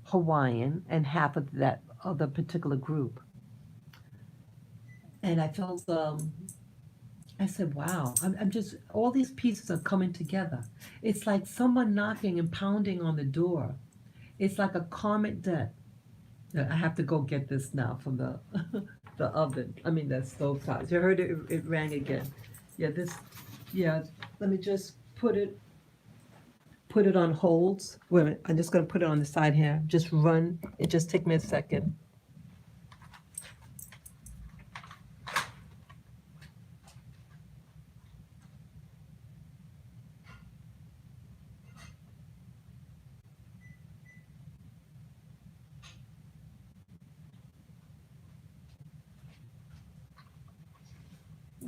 Hawaiian and half of that other particular group. And I felt, I said, wow, I'm just, all these pieces are coming together. It's like someone knocking and pounding on the door. It's like a karmic debt. I have to go get this now from the the oven. I mean, the stove top. You heard it, it rang again. Yeah, this, yeah, let me just put it on holds. Wait a minute, I'm just gonna put it on the side here. Just run. It just take me a second.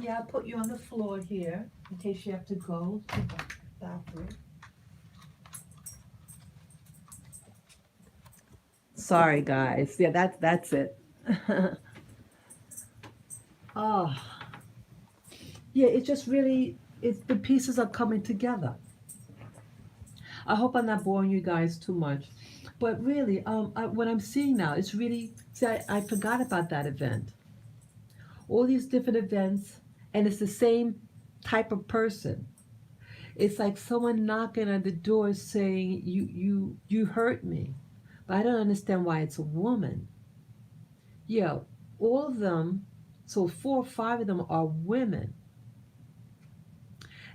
Yeah, I'll put you on the floor here in case you have to go to the bathroom. Sorry, guys. Yeah, that's it. Oh, yeah. It just really, it's the pieces are coming together. I hope I'm not boring you guys too much, but really, what I'm seeing now is really. See, I forgot about that event. All these different events, and it's the same type of person. It's like someone knocking at the door saying, "You hurt me," but I don't understand why it's a woman. Yeah, all of them. So four or five of them are women,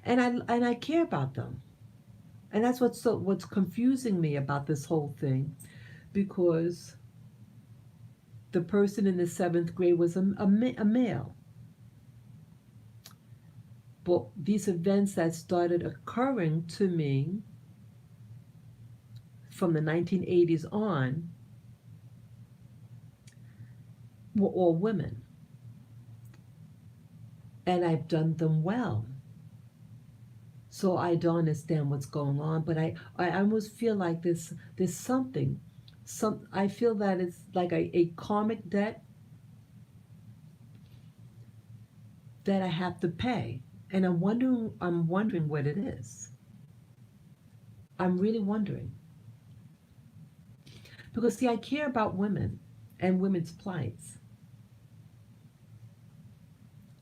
and I care about them, and that's what's confusing me about this whole thing, because the person in the seventh grade was a male, but these events that started occurring to me from the 1980s on were all women, and I've done them well. So I don't understand what's going on, but I almost feel like there's something. I feel that it's like a karmic debt that I have to pay. And I'm wondering what it is. I'm really wondering. Because see, I care about women and women's plights.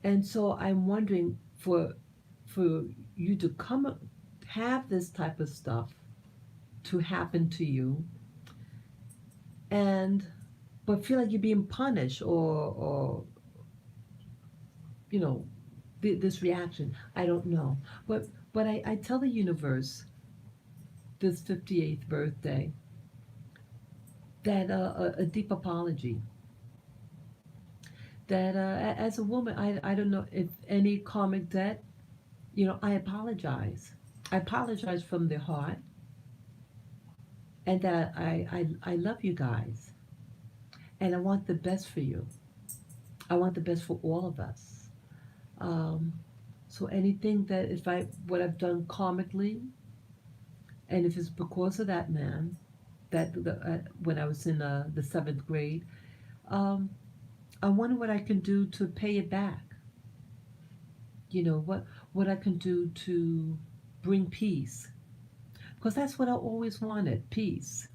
And so I'm wondering for you to come have this type of stuff to happen to you, and but feel like you're being punished, or you know this reaction. I don't know, but I tell the universe this 58th birthday that a deep apology, that as a woman, I don't know if any karmic debt, I apologize. I apologize from the heart, and that I love you guys, and I want the best for you. I want the best for all of us. Um, so anything that if I what I've done karmically, and if it's because of that man, when I was in the seventh grade, um, I wonder what I can do to pay it back. What I can do to bring peace, because that's what I always wanted, peace.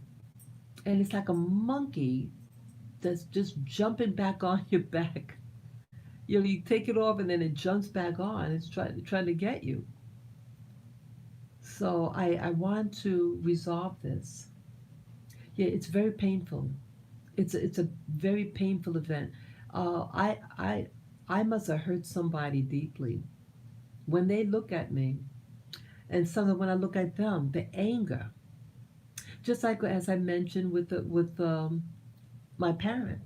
And it's like a monkey that's just jumping back on your back. You take it off and then it jumps back on. It's trying to get you. So I want to resolve this. Yeah, it's very painful. It's a very painful event. I must have hurt somebody deeply when they look at me, and sometimes when I look at them, the anger. just like as I mentioned with my parent.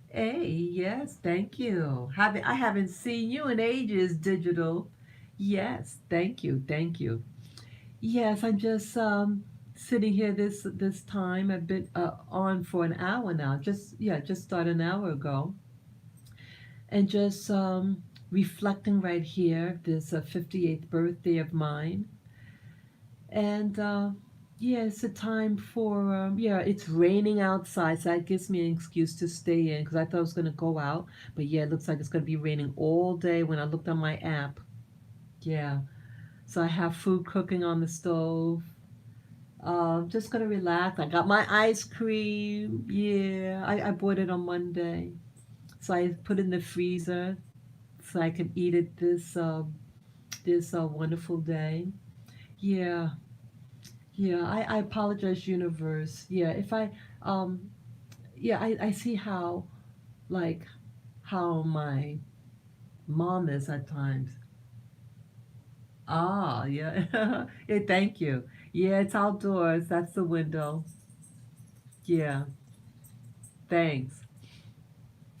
Hey, yes, thank you. I haven't seen you in ages, digital. Yes, thank you, thank you. Yes, I'm just sitting here this time. I've been on for an hour now. Just started an hour ago, and just reflecting right here. This 58th birthday of mine, and yeah, it's a time for yeah. It's raining outside, so that gives me an excuse to stay in because I thought I was gonna go out, but yeah, it looks like it's gonna be raining all day. When I looked on my app, yeah. So I have food cooking on the stove. Just gonna relax. I got my ice cream. Yeah, I bought it on Monday, so I put it in the freezer so I can eat it this wonderful day. Yeah, yeah. I apologize, universe. Yeah, if I um yeah I see how like how my mom is at times. Ah, yeah. Yeah, thank you. Yeah, it's outdoors. That's the window. Yeah, thanks.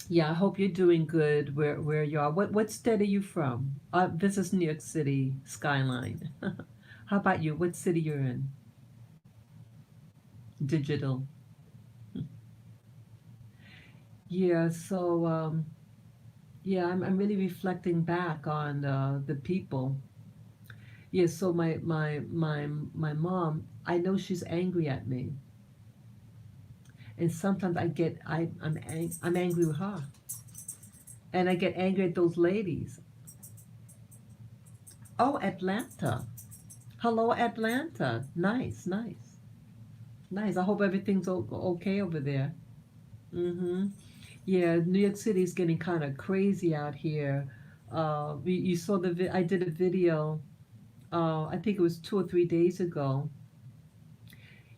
Yeah, I hope you're doing good where you are. What state are you from? This is New York City skyline. How about you? What city you're in? Digital. Yeah, so yeah, I'm really reflecting back on the people. Yeah, so my mom, I know she's angry at me, and sometimes I'm angry with her, and I get angry at those ladies. Oh, Atlanta. Hello, Atlanta. Nice, nice. Nice. I hope everything's okay over there. Mm-hmm. Yeah, New York City is getting kind of crazy out here. You saw I did a video. I think it was 2 or 3 days ago.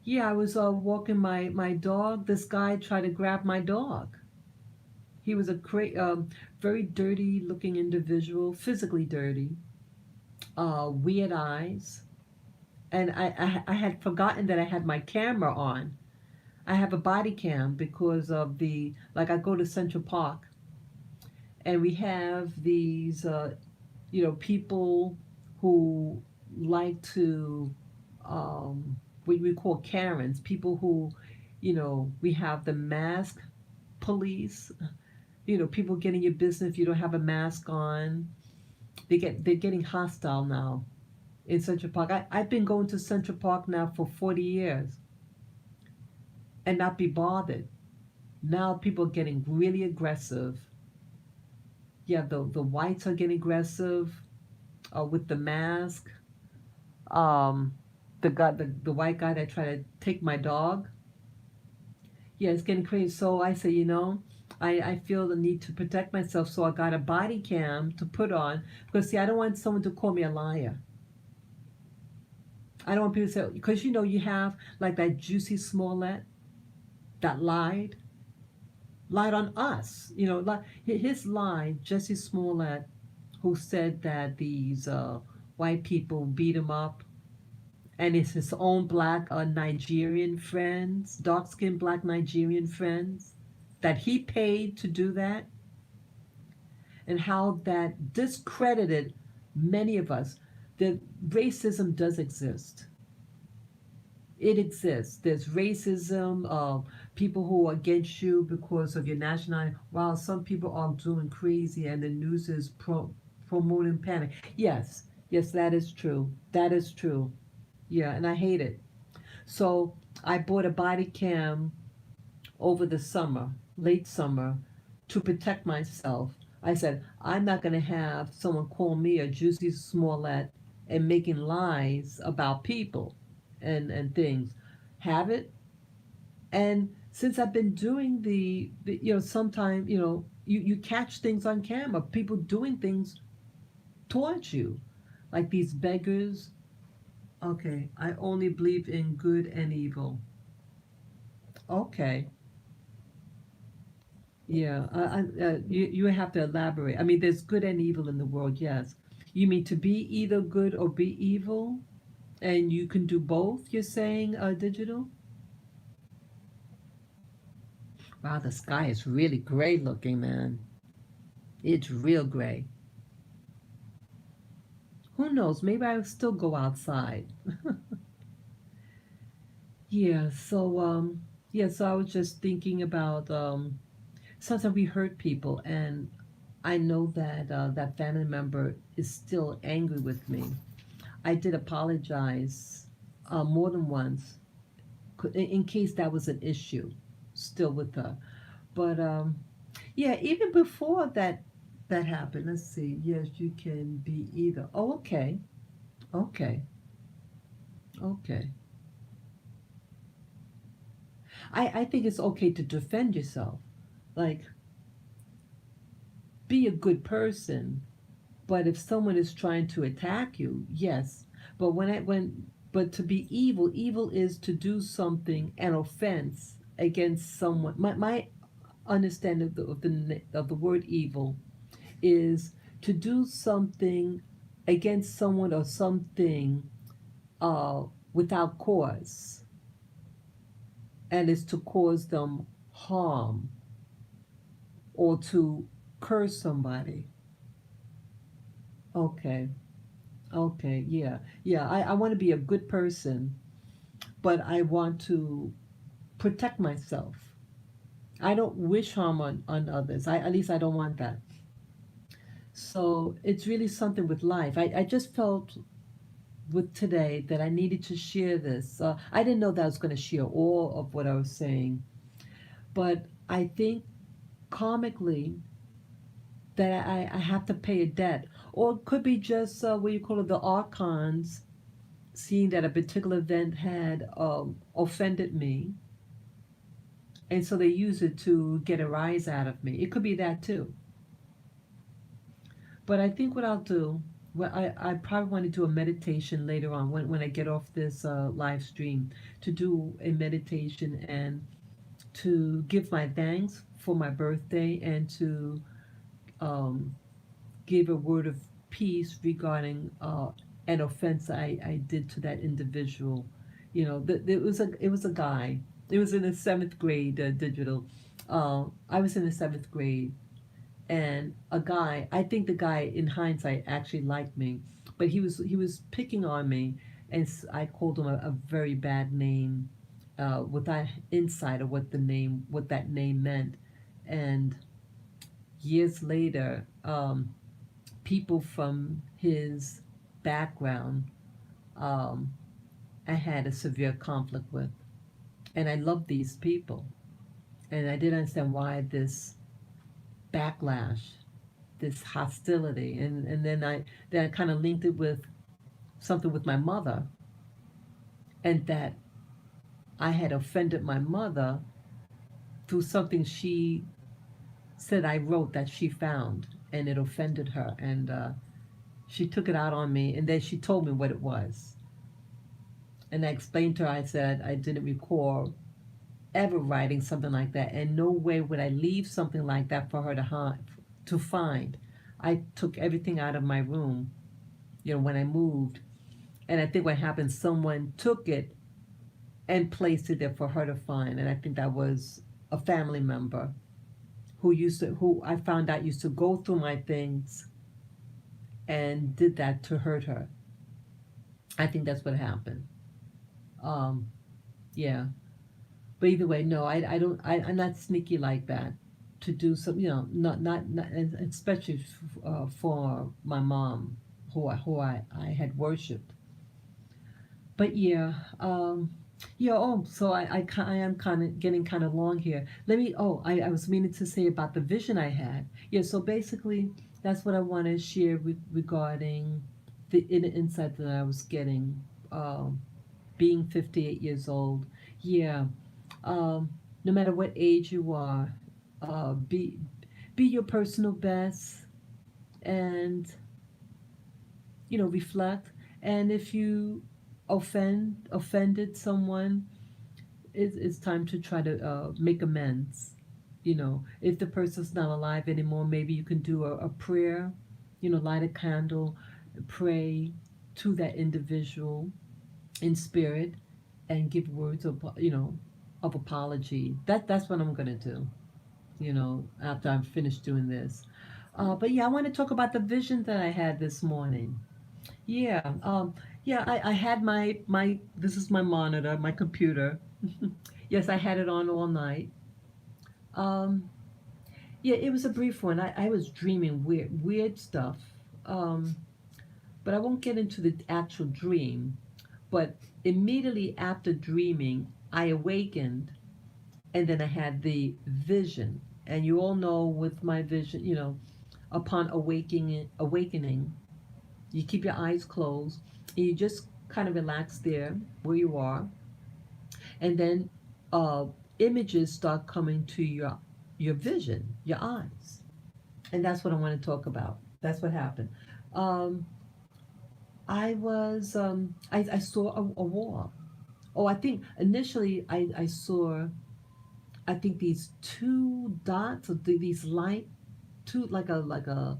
Yeah, I was walking my dog. This guy tried to grab my dog. He was a very dirty looking individual, physically dirty, weird eyes, and I had forgotten that I had my camera on. I have a body cam because of the like I go to Central Park and we have these people who like to what we call Karens, people who we have the mask police, people getting your business if you don't have a mask on. They're getting hostile now in Central Park. I've been going to Central Park now for 40 years and not be bothered. Now people are getting really aggressive. Yeah, the whites are getting aggressive with the mask. Um, the white guy that tried to take my dog. Yeah, it's getting crazy. So I say, I feel the need to protect myself. So I got a body cam to put on because see, I don't want someone to call me a liar. I don't want people to say because you have like that Juicy Smollett that lied on us. Like his lie, Jesse Smollett, who said that these white people beat him up, and it's his own black Nigerian friends, dark skinned black Nigerian friends, that he paid to do that, and how that discredited many of us. That racism does exist. It exists. There's racism, people who are against you because of your nationality, while some people are doing crazy and the news is promoting panic. Yes, yes, that is true. That is true. Yeah, and I hate it. So I bought a body cam over the summer, late summer, to protect myself. I said, I'm not going to have someone call me a Juicy Smollett and making lies about people and things. Have it. And since I've been doing sometimes, you catch things on camera, people doing things towards you, like these beggars. Okay, I only believe in good and evil. Okay. Yeah, you have to elaborate. I mean, there's good and evil in the world, yes. You mean to be either good or be evil, and you can do both, you're saying, digital? Wow, the sky is really gray looking, man. It's real gray. Who knows? Maybe I'll still go outside. Yeah, so I was just thinking about sometimes we hurt people, and I know that that family member is still angry with me. I did apologize more than once in case that was an issue still with her. But yeah, even before that happened, let's see. Yes, you can be either. Oh, okay, okay, okay. I think it's okay to defend yourself. Like, be a good person. But if someone is trying to attack you, yes. But but to be evil, evil is to do something, an offense against someone. My understanding of the word evil is to do something against someone or something uh, without cause, and is to cause them harm or to curse somebody. Okay, okay, yeah, yeah. I want to be a good person, but I want to protect myself. I don't wish harm on others. At least I don't want that. So it's really something with life. I just felt with today that I needed to share this. I didn't know that I was going to share all of what I was saying, but I think karmically that I have to pay a debt. Or it could be just what you call it, the archons, seeing that a particular event had offended me, and so they use it to get a rise out of me. It could be that too. But I think what I'll do, well, I probably want to do a meditation later on when I get off this live stream, to do a meditation and to give my thanks for my birthday and to um, give a word of peace regarding an offense I did to that individual. You know, it was a guy. It was in the seventh grade, digital. I was in the seventh grade, and a guy. I think the guy, in hindsight, actually liked me, but he was picking on me, and I called him a very bad name, without insight of what that name meant, and years later, people from his background, um, I had a severe conflict with, and I loved these people, and I didn't understand why this backlash, this hostility, and then I kind of linked it with something with my mother, and that I had offended my mother through something she said I wrote that she found, and it offended her, and she took it out on me, and then she told me what it was, and I explained to her. I said I didn't recall ever writing something like that, and no way would I leave something like that for her to find. I took everything out of my room, when I moved, and I think what happened, someone took it and placed it there for her to find, and I think that was a family member who I found out used to go through my things and did that to hurt her. I think that's what happened. Um, yeah. But either way, no, I don't. I'm not sneaky like that. To do some, not especially for my mom, who I had worshipped. But yeah, yeah. Oh, so I am kind of getting kind of long here. Let me. Oh, I was meaning to say about the vision I had. Yeah. So basically, that's what I want to share regarding the inner insight that I was getting. Being 58 years old. Yeah. um, no matter what age you are, uh, be be your personal best, and reflect. And if you offended someone, it's time to try to make amends. If the person's not alive anymore, maybe you can do a prayer. Light a candle, pray to that individual in spirit, and give words of of apology. That's what I'm gonna do. After I'm finished doing this. But yeah, I want to talk about the vision that I had this morning. Yeah, yeah. I had my. This is my monitor, my computer. Yes, I had it on all night. Um, yeah, it was a brief one. I was dreaming weird stuff. Um, but I won't get into the actual dream. But immediately after dreaming, I awakened, and then I had the vision. And you all know with my vision, upon awakening, you keep your eyes closed, and you just kind of relax there where you are, and then uh, images start coming to your vision, your eyes, and that's what I want to talk about. That's what happened. Um, I saw a wall. Oh, I think initially I saw, I think these two dots, or these light, two a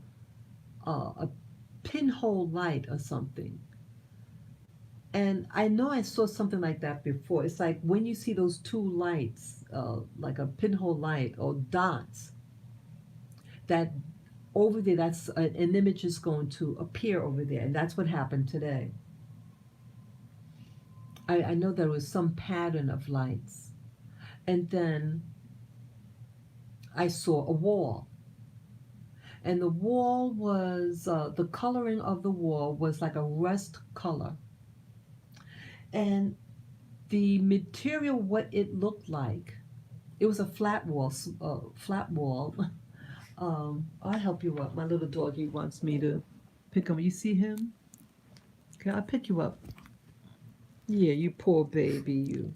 pinhole light or something. And I know I saw something like that before. It's like when you see those two lights, like a pinhole light or dots, that over there, that's an image is going to appear over there. And that's what happened today. I know there was some pattern of lights. And then I saw a wall. And the wall was, the coloring of the wall was like a rust color. And the material, what it looked like, it was a flat wall. I'll help you up. My little doggy wants me to pick him. You see him? Okay, I'll pick you up. Yeah, you poor baby, you.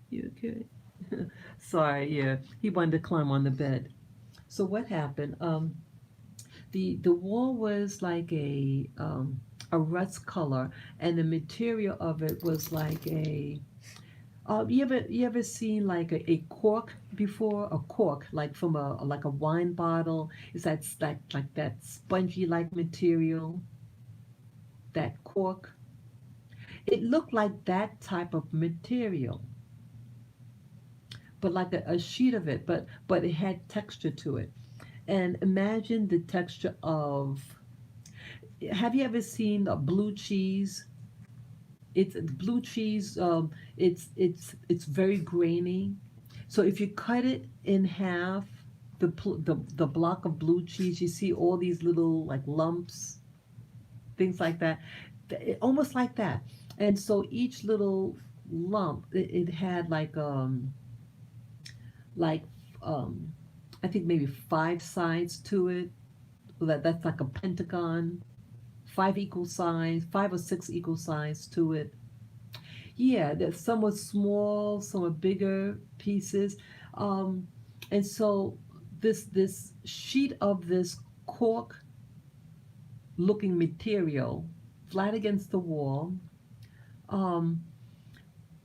You okay? Sorry, yeah. He wanted to climb on the bed. So what happened? The wall was like a rust color, and the material of it was like a. You ever seen like a cork before? A cork, like from a wine bottle. It's like that spongy like material, that cork. It looked like that type of material, but like a sheet of it, but it had texture to it. And imagine the texture of. Have you ever seen a blue cheese? It's blue cheese. It's very grainy. So if you cut it in half, the block of blue cheese, you see all these little like lumps, things like that, almost like that. And so each little lump, it had like um, I think maybe five sides to it. That's like a pentagon, five or six equal sides to it. Yeah, that some were small, some were bigger pieces, um, and so this sheet of this cork looking material, flat against the wall. Um,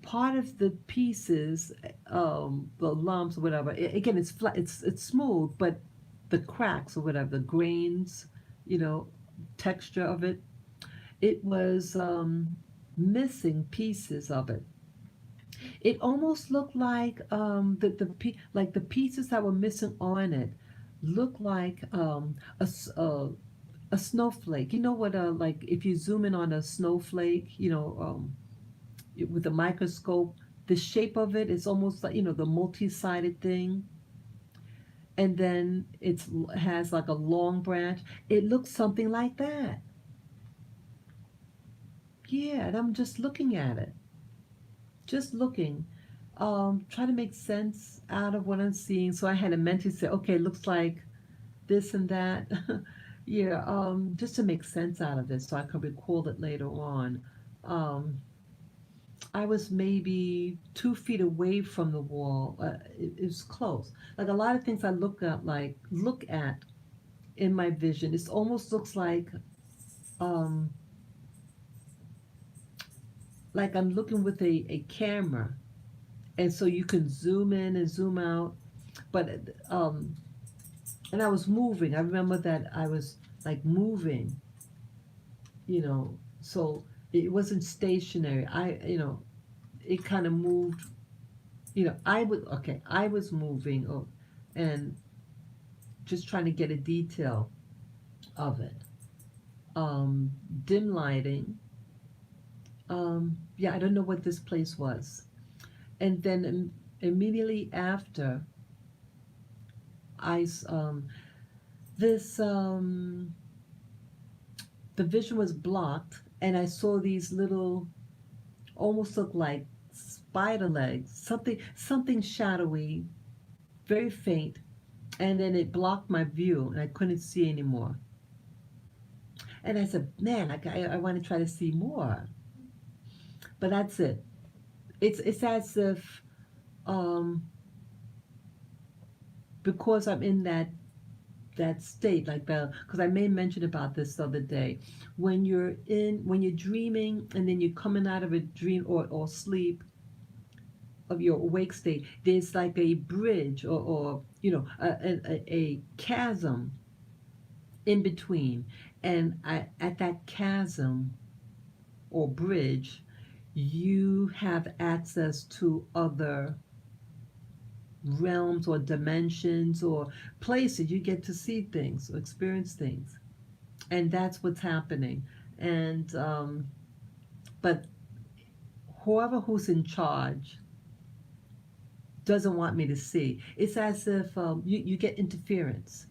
Part of the pieces, the lumps or whatever, again, it's flat, it's smooth, but the cracks or whatever, the grains, you know, texture of it, it was missing pieces of it. It almost looked like like the pieces that were missing on it looked like a snowflake. You know what? Like if you zoom in on a snowflake, with a microscope, the shape of it is almost like the multi-sided thing, and then it has like a long branch. It looks something like that. Yeah, and I'm just looking at it, just looking, trying to make sense out of what I'm seeing. So I had a mentally say, okay, it looks like this and that. Yeah, just to make sense out of this so I could recall it later on. Um, I was maybe 2 feet away from the wall. It was close. Like a lot of things I look at in my vision, it almost looks um, like I'm looking with a camera, and so you can zoom in and zoom out. But and I was moving. I remember that I was like moving, so it wasn't stationary. It kind of moved, I was moving, and just trying to get a detail of it. Um, dim lighting. Yeah, I don't know what this place was. And then immediately after, I this the vision was blocked, and I saw these little, almost look like spider legs, something shadowy, very faint, and then it blocked my view, and I couldn't see anymore. And I said, man, I want to try to see more, but that's it. It's as if, um, because I'm in that state, like the, because I made mention about this the other day, when you're dreaming and then you're coming out of a dream or sleep of your awake state, there's like a bridge, or a chasm in between, and at that chasm or bridge, you have access to other realms or dimensions or places. You get to see things or experience things, and that's what's happening. And but whoever who's in charge doesn't want me to see. It's as if, you get interference.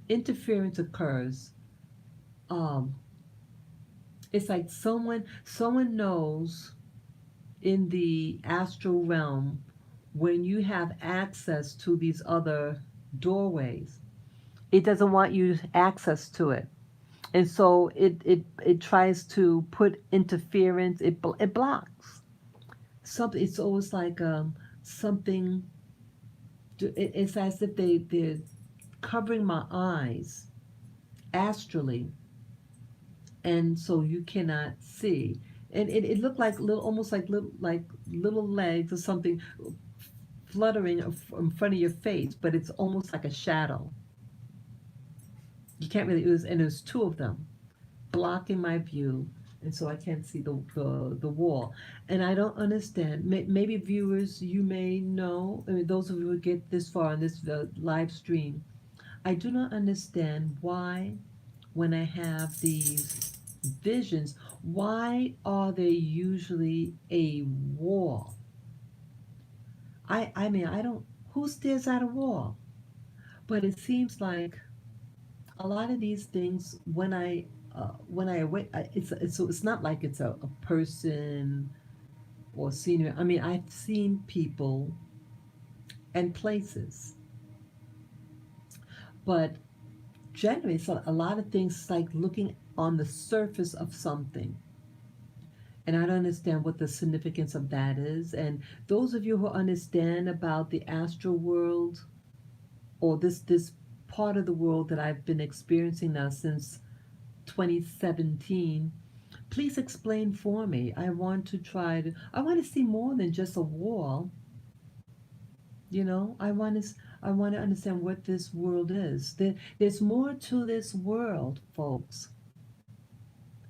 Interference occurs. Um, it's like someone knows in the astral realm, when you have access to these other doorways, it doesn't want you access to it, and so it tries to put interference. It blocks something. It's always like, something. It's as if they're covering my eyes astrally, and so you cannot see. And it looked like little, almost like little legs or something fluttering in front of your face, but it's almost like a shadow. You can't really. It was two of them blocking my view, and so I can't see the wall. And I don't understand. Maybe viewers, you may know. I mean, those of you who get this far on this live stream, I do not understand why, when I have these visions, why are they usually a wall? I mean, I don't. Who stares at a wall? But it seems like a lot of these things, when I awake, it's so it's not like it's a person or scenery. I mean, I've seen people and places, but generally, it's a lot of things like looking on the surface of something. And I don't understand what the significance of that is. And those of you who understand about the astral world, or this part of the world that I've been experiencing now since 2017, please explain for me. I want to see more than just a wall. I want to understand what this world is. There's more to this world, folks.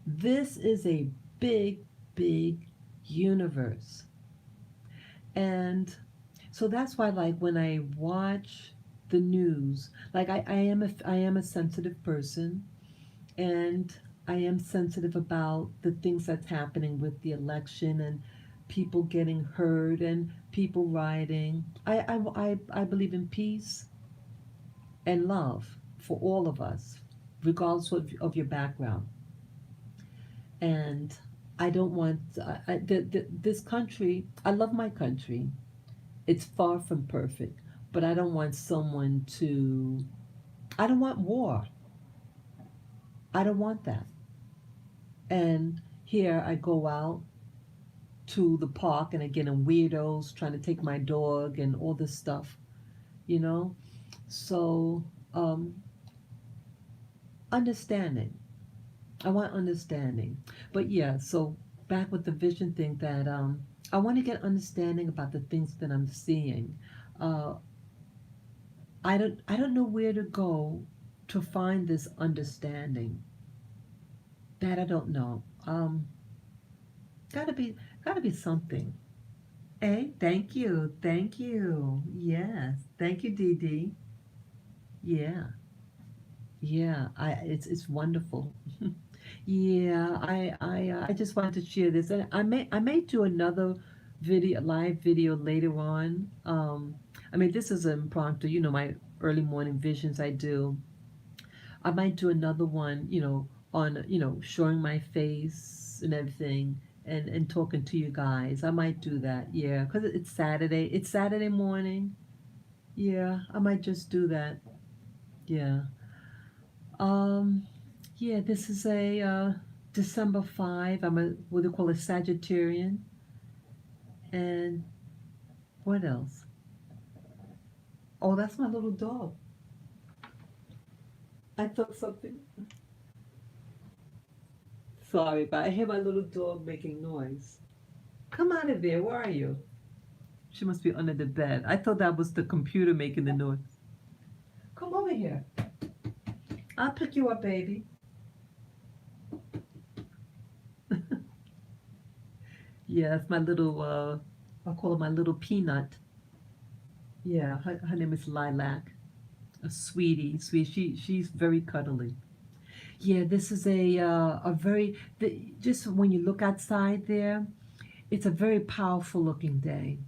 This is a big, big universe. And so that's why, like, when I watch the news, like, I am a sensitive person, and I am sensitive about the things that's happening with the election, and people getting hurt and people rioting. I believe in peace and love for all of us, regardless of your background. And I don't want, this country. I love my country. It's far from perfect, but I don't want someone to. I don't want war. I don't want that. And here I go out to the park, and again, and weirdos trying to take my dog and all this stuff, you know. So, um, understanding. I want understanding. But yeah, so back with the vision thing, that I want to get understanding about the things that I'm seeing. Uh, I don't know where to go to find this understanding. That I don't know. Gotta be gotta be something. Hey, thank you. Thank you. Yes. Thank you, Dee Dee. Yeah. Yeah. It's wonderful. Yeah, I just wanted to share this, and I may do another live video later on. I mean, this is impromptu. You know, my early morning visions I do. I might do another one. On showing my face and everything, and talking to you guys. I might do that. Yeah, because it's Saturday. It's Saturday morning. Yeah, I might just do that. Yeah. Um, yeah, this is a December 5. I'm a what they call a Sagittarian. And what else? Oh, that's my little dog. I thought something. Sorry, but I hear my little dog making noise. Come out of there. Where are you? She must be under the bed. I thought that was the computer making the noise. Come over here. I'll pick you up, baby. Yeah, that's my little, I call her my little peanut. Yeah, her name is Lilac. A sweetie, sweet. She's very cuddly. Yeah, this is a very just when you look outside there, it's a very powerful looking day.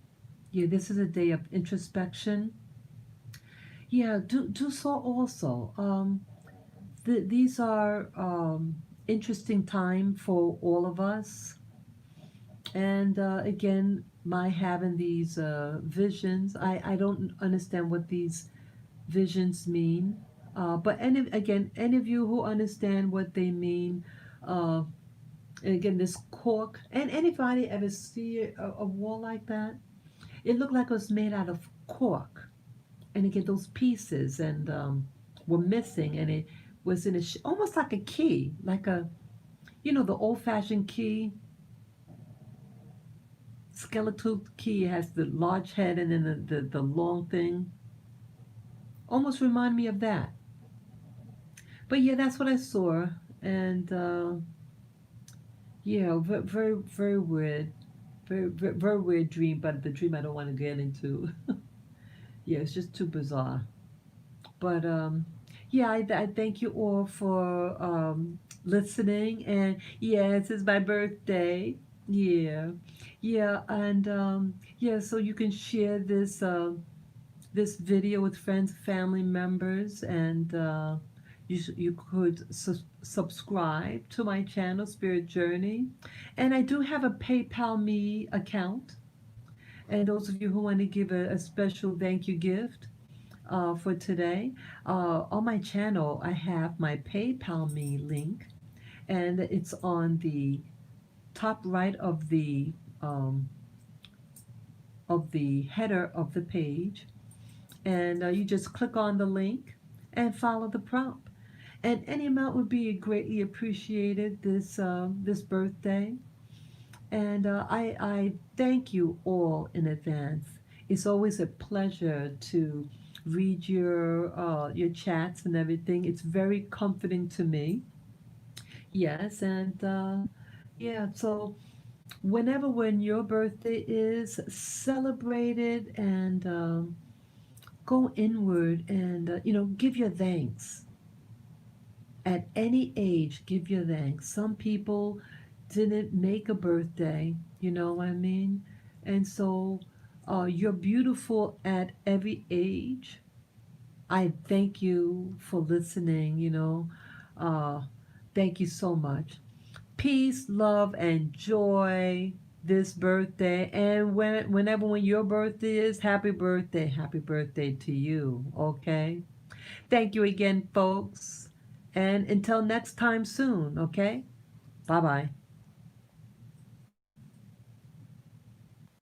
Yeah, this is a day of introspection. Yeah, do so also. These are interesting time for all of us, and again, my having these visions, I don't understand what these visions mean. But again, any of you who understand what they mean, uh, and again, this cork, and anybody ever see a wall like that? It looked like it was made out of cork, and again, those pieces and were missing, and it was in almost like a key, like the old-fashioned key, skeletal key has the large head and then the long thing. Almost remind me of that. But yeah, that's what I saw, and yeah, very very weird, very weird dream. But the dream I don't want to get into. Yeah, it's just too bizarre. But yeah, I thank you all for listening, and yes, it's my birthday. Yeah, yeah, and yeah, so you can share this video with friends, family members, and you could subscribe to my channel, Spirit Journey. And I do have a PayPal Me account. And those of you who want to give a special thank you gift for today, on my channel, I have my PayPal Me link, and it's on the top right um, of the header of the page, and you just click on the link and follow the prompt. And any amount would be greatly appreciated this birthday. And I thank you all in advance. It's always a pleasure to read your chats and everything. It's very comforting to me. Yes, and yeah. So when your birthday is celebrated, and go inward, and give your thanks. At any age, give your thanks. Some people didn't make a birthday, you know what I mean? And so you're beautiful at every age. I thank you for listening, Uh, thank you so much. Peace, love, and joy this birthday. And when your birthday is, happy birthday to you, okay? Thank you again, folks. And until next time soon, okay? Bye bye.